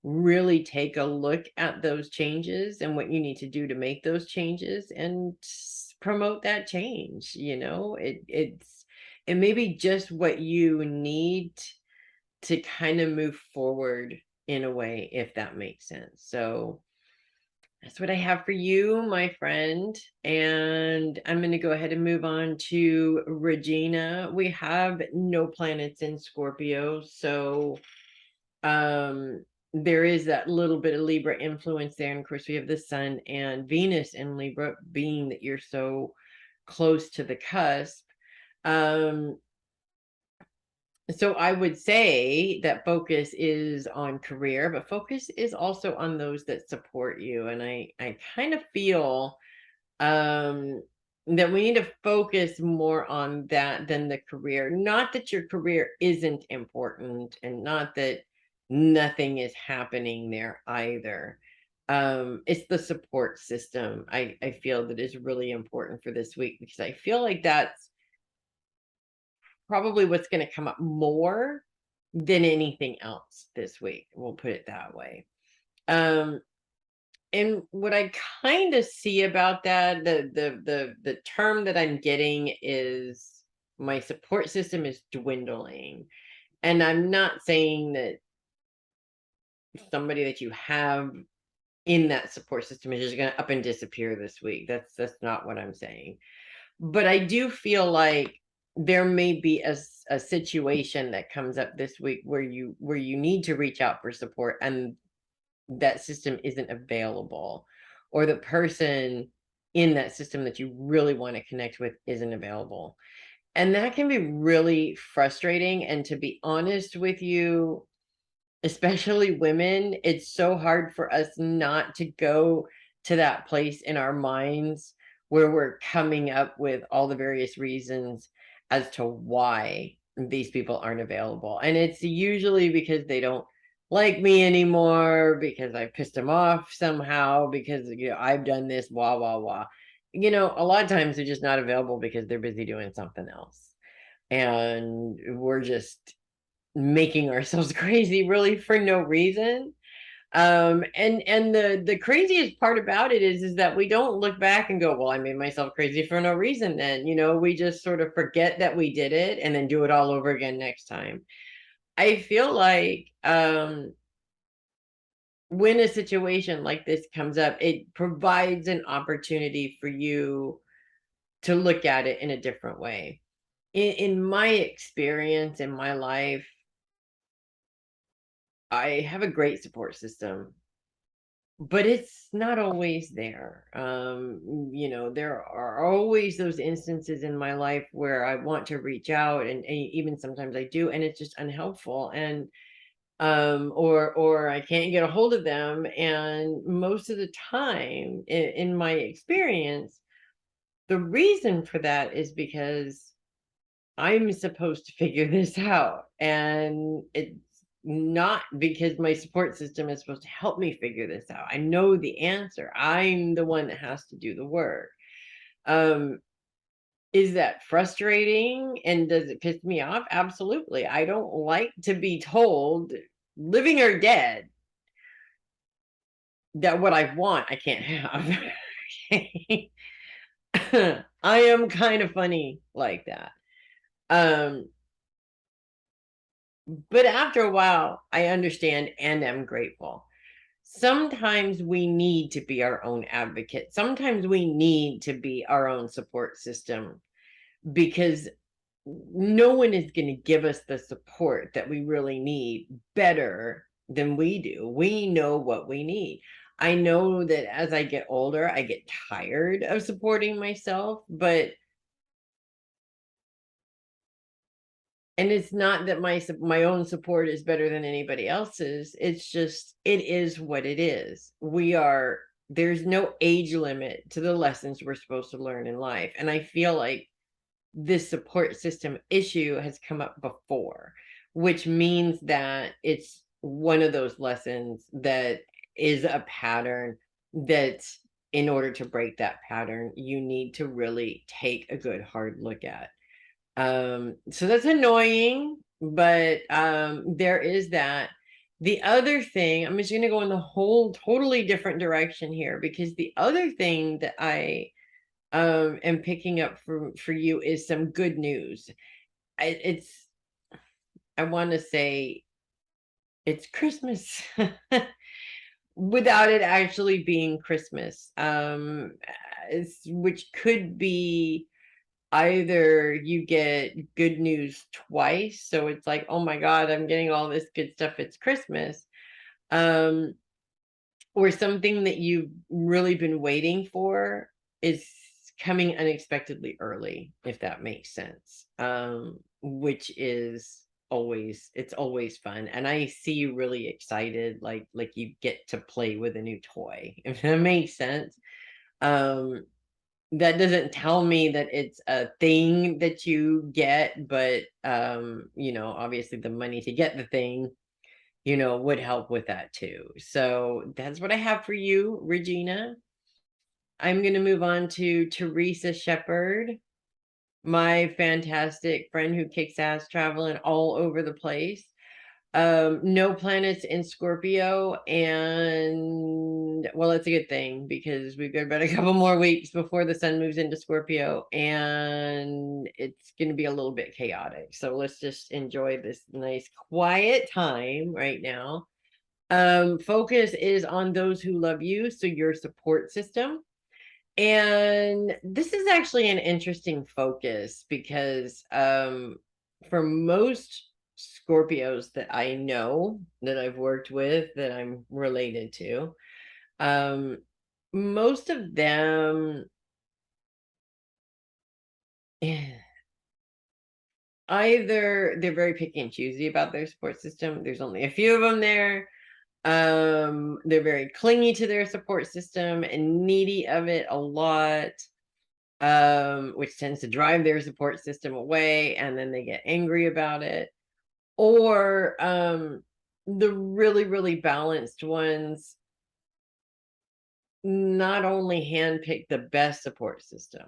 really take a look at those changes and what you need to do to make those changes and promote that change. It may be just what you need to kind of move forward in a way, if that makes sense. So that's what I have for you, my friend. And I'm going to go ahead and move on to Regina. We have no planets in Scorpio. So there is that little bit of Libra influence there. And of course, we have the Sun and Venus in Libra, being that you're so close to the cusp. So I would say that focus is on career, but focus is also on those that support you. And I kind of feel um that we need to focus more on that than the career. Not that your career isn't important, and not that nothing is happening there either. It's the support system I feel that is really important for this week, because I feel like that's probably what's going to come up more than anything else this week. We'll put it that way. Um, and what I kind of see about that, the term that I'm getting is my support system is dwindling. And I'm not saying that somebody that you have in that support system is just going to up and disappear this week. That's not what I'm saying. But I do feel like there may be a situation that comes up this week where you need to reach out for support, and that system isn't available, or the person in that system that you really want to connect with isn't available. And that can be really frustrating. And to be honest with you, especially women, it's so hard for us not to go to that place in our minds where we're coming up with all the various reasons as to why these people aren't available. And it's usually because they don't like me anymore, because I pissed them off somehow, because I've done this, blah blah blah. A lot of times they're just not available because they're busy doing something else, and we're just making ourselves crazy really for no reason. And the craziest part about it is that we don't look back and go, well, I made myself crazy for no reason. Then we just sort of forget that we did it and then do it all over again next time. I feel like when a situation like this comes up, it provides an opportunity for you to look at it in a different way. In my experience in my life, I have a great support system, but it's not always there. There are always those instances in my life where I want to reach out, and even sometimes I do, and it's just unhelpful, and or I can't get a hold of them. And most of the time, in my experience, the reason for that is because I'm supposed to figure this out. And it's not because my support system is supposed to help me figure this out. I know the answer. I'm the one that has to do the work. Um, is that frustrating? And does it piss me off? Absolutely. I don't like to be told, living or dead, that what I want, I can't have. I am kind of funny like that. Um, But after a while, I understand and am grateful. Sometimes we need to be our own advocate. Sometimes we need to be our own support system, because no one is going to give us the support that we really need better than we do. We know what we need. I know that as I get older, I get tired of supporting myself, but and it's not that my own support is better than anybody else's. It's just, it is what it is. There's no age limit to the lessons we're supposed to learn in life. And I feel like this support system issue has come up before, which means that it's one of those lessons that is a pattern that, in order to break that pattern, you need to really take a good hard look at. So that's annoying, but there is that. The other thing, I'm just going to go in the whole totally different direction here, because the other thing that I am picking up for you is some good news. It's, I want to say it's Christmas without it actually being Christmas. Which could be either you get good news twice, so it's like, oh my god, I'm getting all this good stuff, it's Christmas, um or something that you've really been waiting for is coming unexpectedly early, if that makes sense, which is always fun. And I see you really excited, like you get to play with a new toy, if that makes sense. Um, that doesn't tell me that it's a thing that you get, but obviously the money to get the thing, would help with that too. So that's what I have for you, Regina. I'm going to move on to Teresa Shepherd, my fantastic friend who kicks ass traveling all over the place. No planets in Scorpio, and well, it's a good thing because we've got about a couple more weeks before the sun moves into Scorpio, and it's going to be a little bit chaotic. So let's just enjoy this nice quiet time right now. Focus is on those who love you, so your support system. And this is actually an interesting focus because for most Scorpios that I know, that I've worked with, that I'm related to, most of them either they're very picky and choosy about their support system. There's only a few of them there. They're very clingy to their support system and needy of it a lot, which tends to drive their support system away, and then they get angry about it. Or the really, really balanced ones not only handpick the best support system,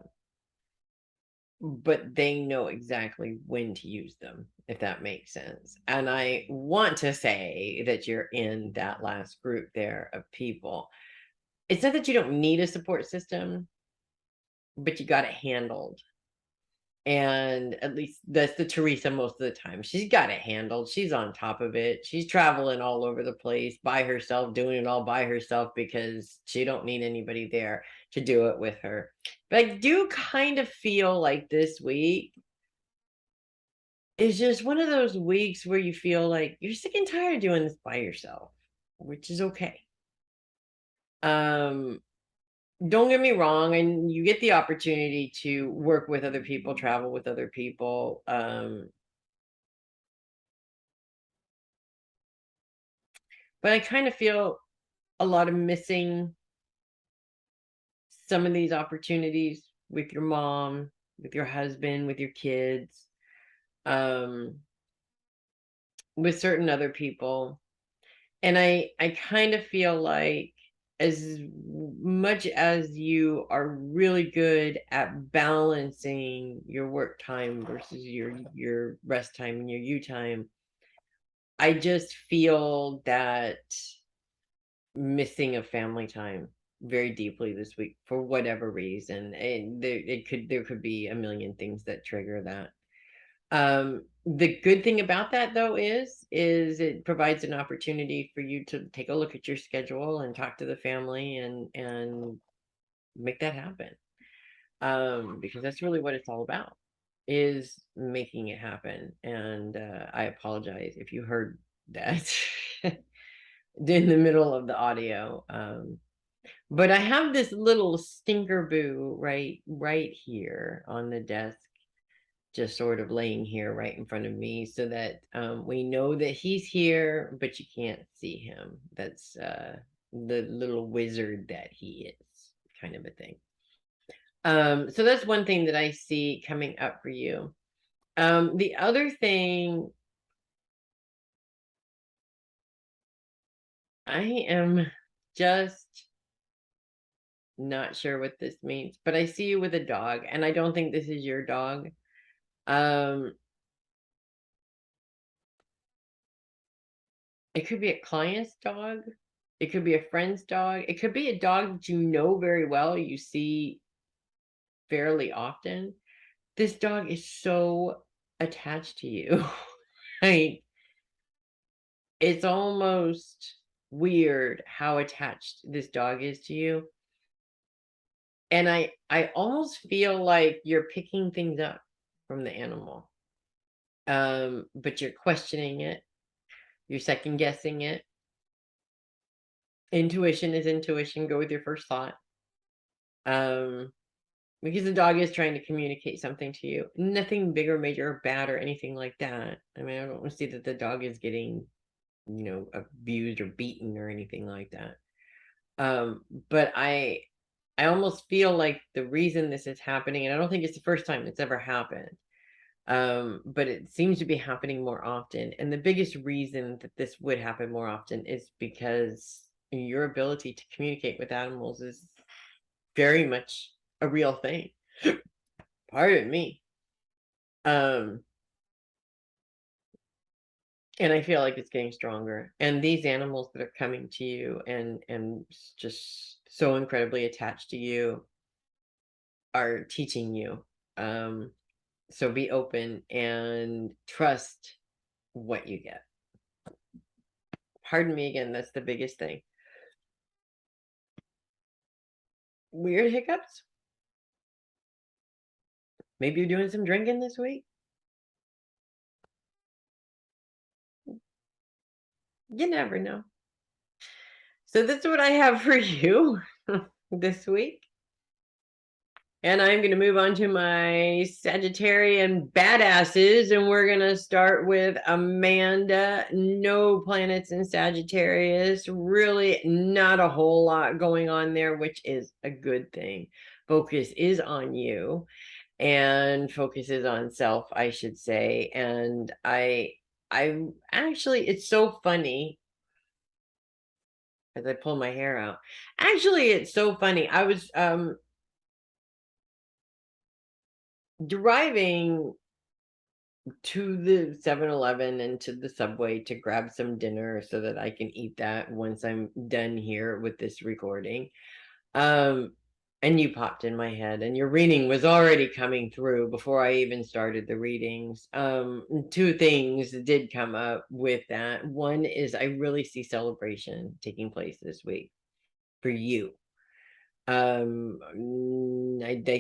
but they know exactly when to use them, if that makes sense. And I want to say that you're in that last group there of people. It's not that you don't need a support system, but you got it handled. And at least that's the Teresa most of the time. She's got it handled. She's on top of it. She's traveling all over the place by herself, doing it all by herself because she don't need anybody there to do it with her. But I do kind of feel like this week is just one of those weeks where you feel like you're sick and tired of doing this by yourself, which is okay. Don't get me wrong, and you get the opportunity to work with other people, travel with other people. But I kind of feel a lot of missing some of these opportunities with your mom, with your husband, with your kids, um, with certain other people. And I kind of feel like as much as you are really good at balancing your work time versus your rest time and your you time, I just feel that missing of family time very deeply this week for whatever reason, and there could be a million things that trigger that. The good thing about that though is it provides an opportunity for you to take a look at your schedule and talk to the family and make that happen, because that's really what it's all about, is making it happen. And I apologize if you heard that in the middle of the audio. But I have this little stinker boo right here on the desk, just sort of laying here right in front of me, so that we know that he's here, but you can't see him. That's the little wizard that he is, kind of a thing. So that's one thing that I see coming up for you. The other thing, I am just not sure what this means, but I see you with a dog, and I don't think this is your dog. Um, it could be a client's dog. It could be a friend's dog. It could be a dog that you know very well, you see fairly often. This dog is so attached to you. Like, it's almost weird how attached this dog is to you. And I almost feel like you're picking things up from the animal. But you're questioning it, you're second guessing it. Intuition is intuition, go with your first thought. because the dog is trying to communicate something to you. Nothing big or major or bad or anything like that. I mean, I don't want to see that the dog is getting, abused or beaten or anything like that. But I almost feel like the reason this is happening, and I don't think it's the first time it's ever happened, but it seems to be happening more often. And the biggest reason that this would happen more often is because your ability to communicate with animals is very much a real thing. Pardon me. Um, and I feel like it's getting stronger. And these animals that are coming to you and just so incredibly attached to you are teaching you. So be open and trust what you get. Pardon me again, that's the biggest thing. Weird hiccups? Maybe you're doing some drinking this week? You never know. So that's what I have for you this week. And I'm going to move on to my Sagittarian badasses. And we're going to start with Amanda. No planets in Sagittarius. Really not a whole lot going on there, which is a good thing. Focus is on you and focus is on self, I should say. And I actually, it's so funny as I pull my hair out. Actually, it's so funny. I was driving to the 7-Eleven and to the Subway to grab some dinner so that I can eat that once I'm done here with this recording. And you popped in my head, and your reading was already coming through before I even started the readings. Two things did come up with that. One is I really see celebration taking place this week for you. I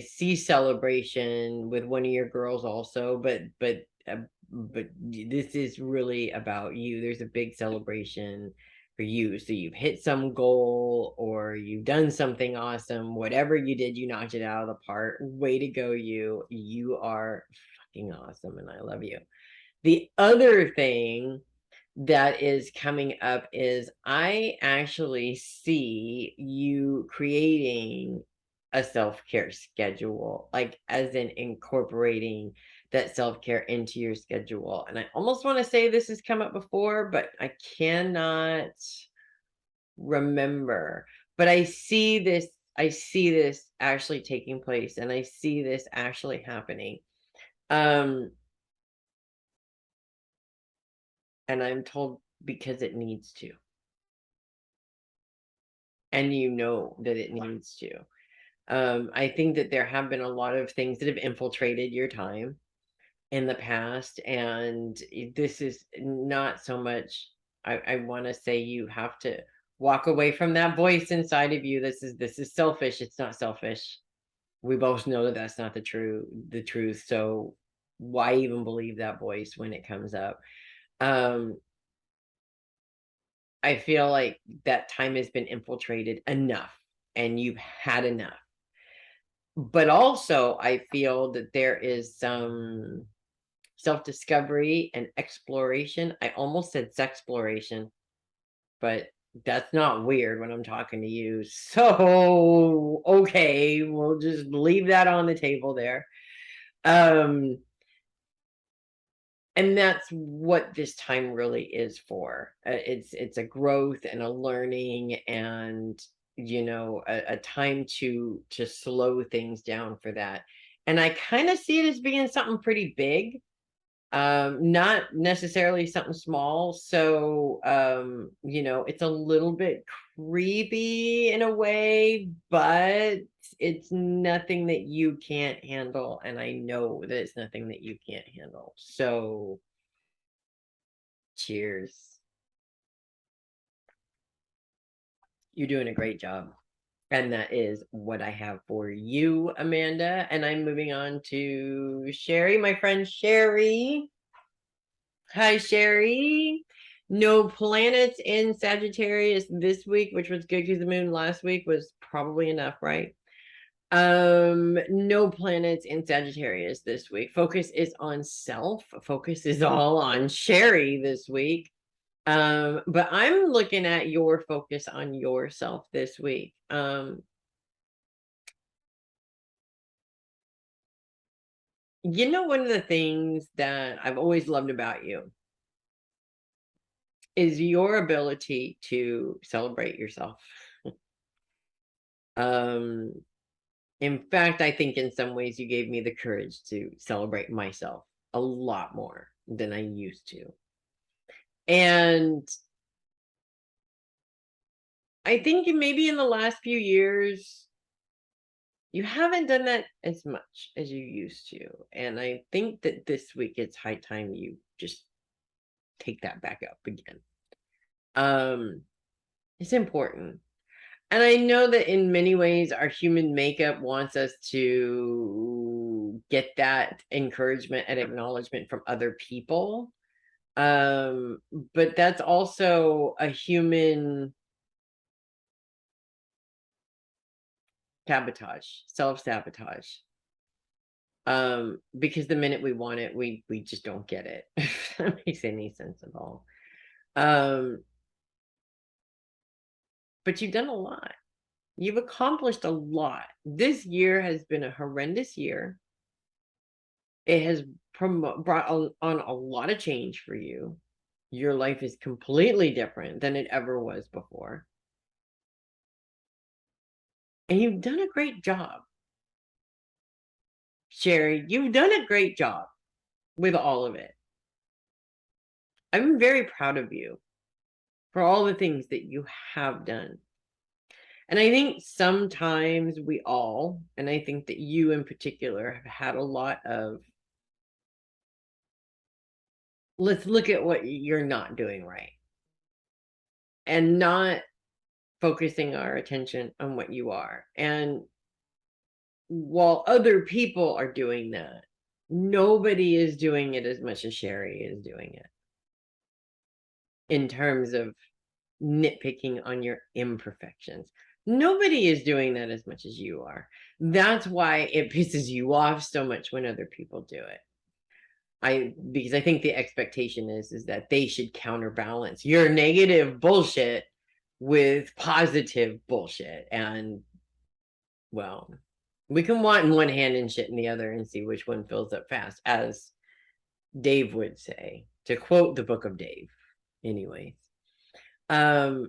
see celebration with one of your girls also, but this is really about you. There's a big celebration for you. So you've hit some goal or you've done something awesome. Whatever you did, you knocked it out of the park. Way to go, you. You are fucking awesome, and I love you. The other thing that is coming up is I actually see you creating a self-care schedule, like as in incorporating that self-care into your schedule. And I almost want to say this has come up before, but I cannot remember. But I see this actually taking place, and I see this actually happening. And I'm told because it needs to. And you know that it needs to. I think that there have been a lot of things that have infiltrated your time in the past, and this is not so much. I want to say you have to walk away from that voice inside of you. This is selfish. It's not selfish. We both know that that's not the truth. So why even believe that voice when it comes up? I feel like that time has been infiltrated enough and you've had enough. But also, I feel that there is some self-discovery and exploration. I almost said sexploration, but that's not weird when I'm talking to you. So, okay, we'll just leave that on the table there. And that's what this time really is for. It's a growth and a learning, and a time to slow things down for that. And I kind of see it as being something pretty big, not necessarily something small. So it's a little bit creepy in a way, but it's nothing that you can't handle, and I know that it's nothing that you can't handle. So cheers. You're doing a great job. And that is what I have for you, Amanda. And I'm moving on to Sheri, my friend Sheri. Hi, Sheri. No planets in Sagittarius this week, which was good because the moon last week was probably enough, right? No planets in Sagittarius this week. Focus is on self. Focus is all on Sheri this week. But I'm looking at your focus on yourself this week. One of the things that I've always loved about you is your ability to celebrate yourself. um In fact, I think in some ways you gave me the courage to celebrate myself a lot more than I used to. And I think maybe in the last few years, you haven't done that as much as you used to. And I think that this week it's high time you just take that back up again. It's important. And I know that in many ways, our human makeup wants us to get that encouragement and acknowledgement from other people. But that's also a human sabotage, self-sabotage. Because the minute we want it, we just don't get it. If that makes any sense at all. But you've done a lot. You've accomplished a lot. This year has been a horrendous year. It has brought on a lot of change for you. Your life is completely different than it ever was before. And you've done a great job. Sheri, you've done a great job with all of it. I'm very proud of you for all the things that you have done. And I think sometimes we all, and I think that you in particular, have had a lot of, let's look at what you're not doing right, and not focusing our attention on what you are. And while other people are doing that, nobody is doing it as much as Sheri is doing it in terms of nitpicking on your imperfections. Nobody is doing that as much as you are. That's why it pisses you off so much when other people do it. Because I think the expectation is that they should counterbalance your negative bullshit with positive bullshit. And well, we can want in one hand and shit in the other and see which one fills up fast, as Dave would say, to quote the book of Dave. Anyways, I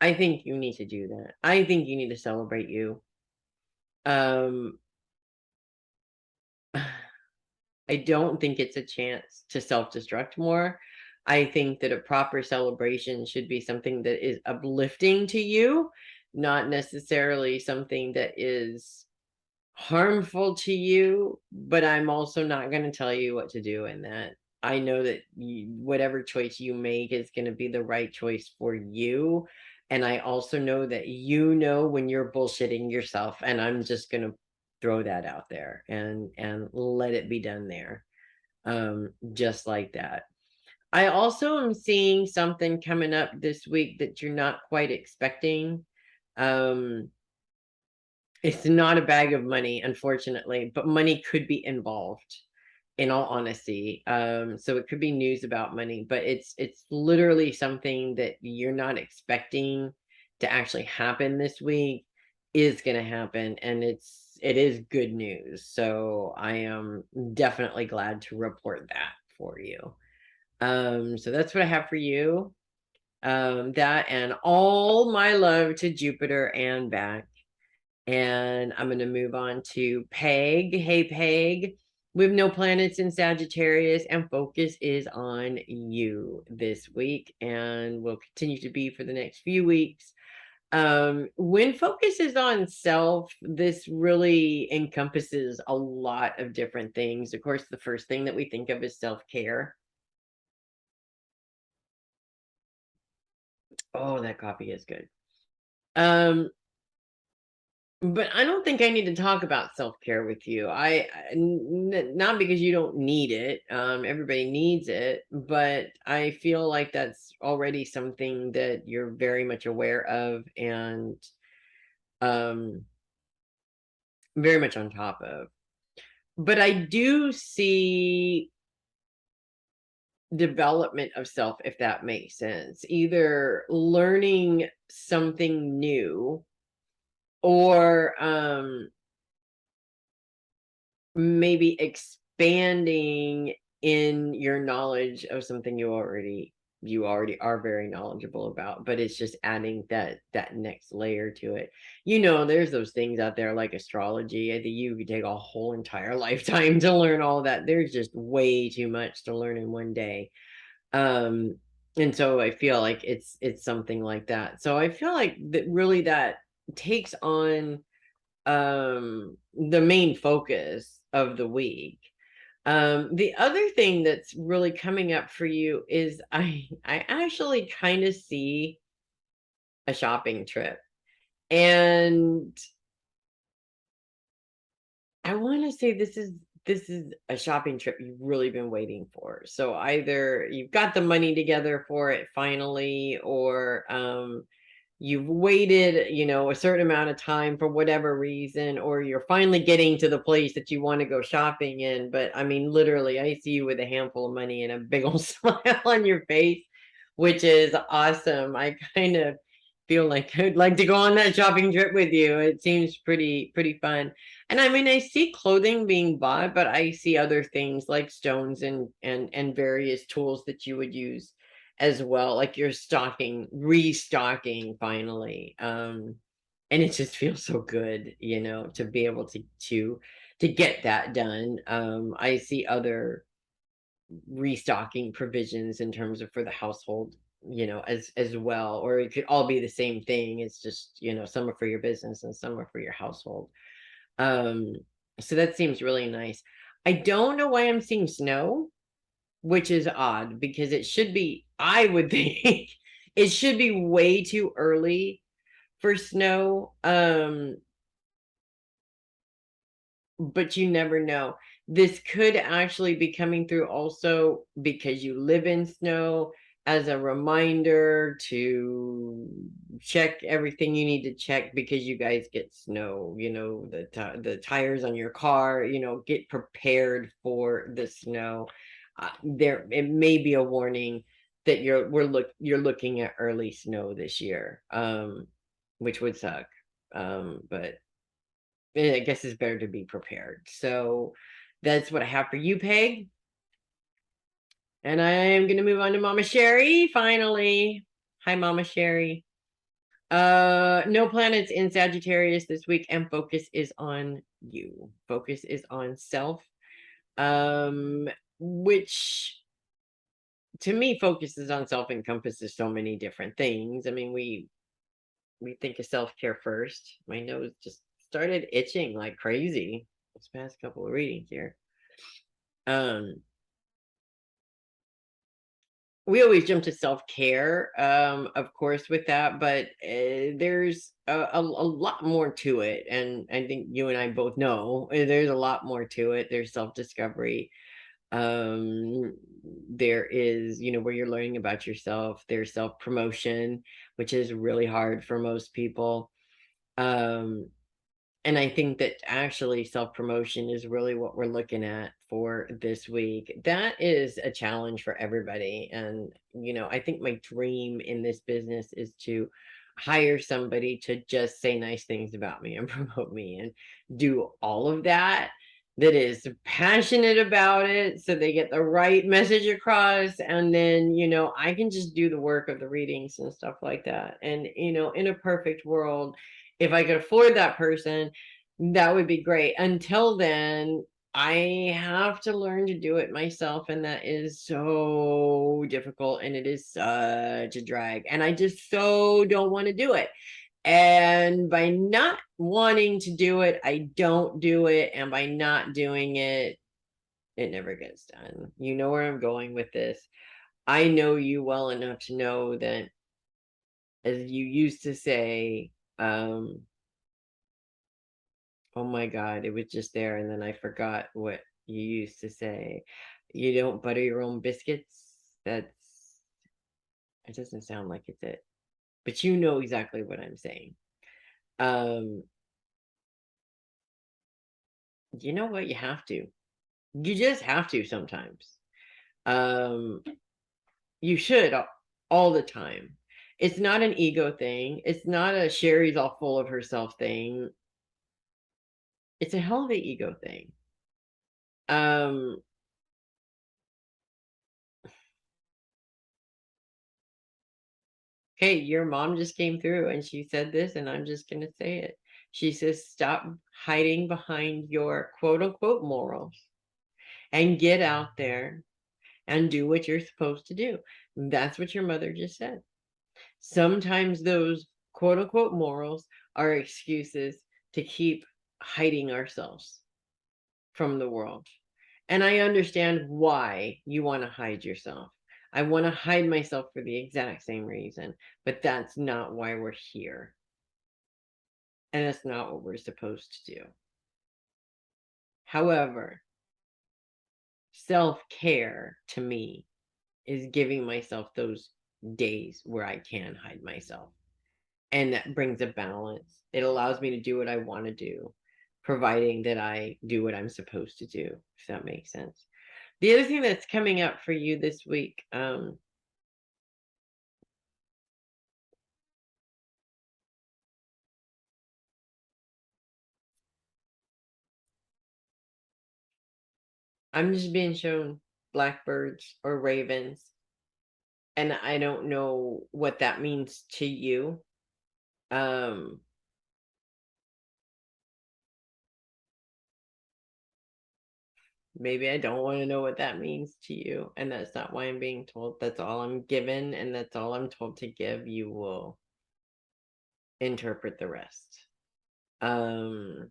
think you need to do that. I think you need to celebrate you. I don't think it's a chance to self-destruct more. I think that a proper celebration should be something that is uplifting to you, not necessarily something that is harmful to you. But I'm also not going to tell you what to do in that. I know that whatever choice you make is going to be the right choice for you. And I also know that you know when you're bullshitting yourself, and I'm just going to throw that out there and let it be done there. Just like that. I also am seeing something coming up this week that you're not quite expecting. It's not a bag of money, unfortunately, but money could be involved, in all honesty. So it could be news about money, but it's literally something that you're not expecting to actually happen this week is going to happen, and it is good news. So I am definitely glad to report that for you. So that's what I have for you. That and all my love to Jupiter and back. And I'm going to move on to Peg. Hey, Peg. We have no planets in Sagittarius, and focus is on you this week, and will continue to be for the next few weeks. When focus is on self, this really encompasses a lot of different things. Of course, the first thing that we think of is self-care. Oh, that coffee is good. But I don't think I need to talk about self-care with you. Not because you don't need it. Everybody needs it, but I feel like that's already something that you're very much aware of. And very much on top of. But I do see development of self, if that makes sense, either learning something new or maybe expanding in your knowledge of something you already are very knowledgeable about, but it's just adding that next layer to it. There's those things out there like astrology. I think you could take a whole entire lifetime to learn all that. There's just way too much to learn in one day. And so I feel like it's something like that. So I feel like that really that takes on the main focus of the week. The other thing that's really coming up for you is I actually kind of see a shopping trip. And I want to say this is a shopping trip you've really been waiting for. So either you've got the money together for it finally, or you've waited, a certain amount of time for whatever reason, or you're finally getting to the place that you want to go shopping in. But I mean, literally, I see you with a handful of money and a big old smile on your face, which is awesome. I kind of feel like I'd like to go on that shopping trip with you. It seems pretty fun. And I mean, I see clothing being bought, but I see other things like stones and various tools that you would use as well, like you're restocking finally. And it just feels so good, to be able to get that done. I see other restocking provisions in terms of for the household, as well, or it could all be the same thing. It's just, some are for your business and some are for your household. um so that seems really nice. I don't know why I'm seeing snow, which is odd because it should be, I would think it should be way too early for snow. But you never know. This could actually be coming through also because you live in snow, as a reminder to check everything you need to check because you guys get snow, the tires on your car, get prepared for the snow. There it may be a warning that you're looking at early snow this year, which would suck. But I guess it's better to be prepared. So that's what I have for you, Peg. And I am going to move on to Mama Sheri finally. Hi, Mama Sheri. No planets in Sagittarius this week, and focus is on you. Focus is on self. Which to me, focuses on self encompasses so many different things. I mean, we think of self-care first. My nose just started itching like crazy this past couple of readings here. We always jump to self-care, of course, with that, but there's a lot more to it. And I think you and I both know there's a lot more to it. There's self-discovery. There is, where you're learning about yourself. There's self-promotion, which is really hard for most people. And I think that actually self-promotion is really what we're looking at for this week. That is a challenge for everybody. And, I think my dream in this business is to hire somebody to just say nice things about me and promote me and do all of that, that is passionate about it, so they get the right message across. And then, I can just do the work of the readings and stuff like that. And, in a perfect world, if I could afford that person, that would be great. Until then, I have to learn to do it myself, and that is so difficult, and it is such a drag, and I just so don't want to do it. And by not wanting to do it, I don't do it, and by not doing it, it never gets done. You know where I'm going with this. I know you well enough to know that, as you used to say, oh my God, it was just there, and then I forgot what you used to say. You don't butter your own biscuits? It doesn't sound like it's it. But you know exactly what I'm saying. You know what? You have to. You just have to sometimes. Um, you should all the time. It's not an ego thing. It's not a Sheri's all full of herself thing. It's a healthy ego thing. Um, hey, your mom just came through and she said this, and I'm just gonna say it. She says, stop hiding behind your quote unquote morals and get out there and do what you're supposed to do. That's what your mother just said. Sometimes those quote unquote morals are excuses to keep hiding ourselves from the world. And I understand why you want to hide yourself. I want to hide myself for the exact same reason, but that's not why we're here. And that's not what we're supposed to do. However, self care to me is giving myself those days where I can hide myself. And that brings a balance. It allows me to do what I want to do, providing that I do what I'm supposed to do, if that makes sense. The other thing that's coming up for you this week, I'm just being shown blackbirds or ravens, and I don't know what that means to you. Um, Maybe I don't want to know what that means to you, and that's not why I'm being told. That's all I'm given, and that's all I'm told to give. You will interpret the rest. Um,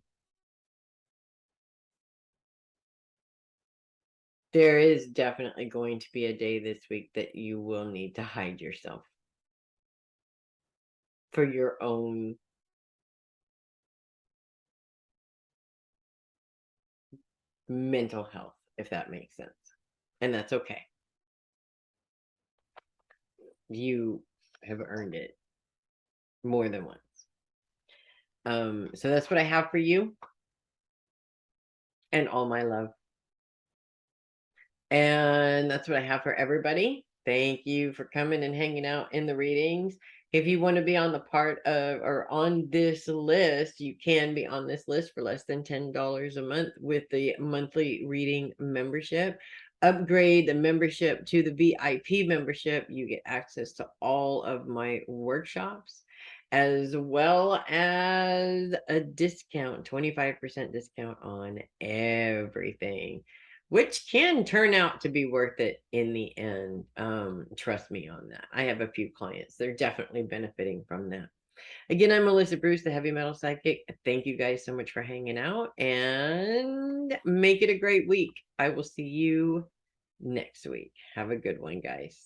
there is definitely going to be a day this week that you will need to hide yourself for your own mental health, if that makes sense. And that's okay. You have earned it more than once. So that's what I have for you, and all my love. And that's what I have for everybody. Thank you for coming and hanging out in the readings. If you want to be on the part of or on this list, you can be on this list for less than $10 a month with the monthly reading membership. Upgrade the membership to the VIP membership. You get access to all of my workshops, as well as a discount, 25% discount on everything, which can turn out to be worth it in the end. Trust me on that. I have a few clients. They're definitely benefiting from that. Again, I'm Melissa Bruce, the Heavy Metal Psychic. Thank you guys so much for hanging out, and make it a great week. I will see you next week. Have a good one, guys.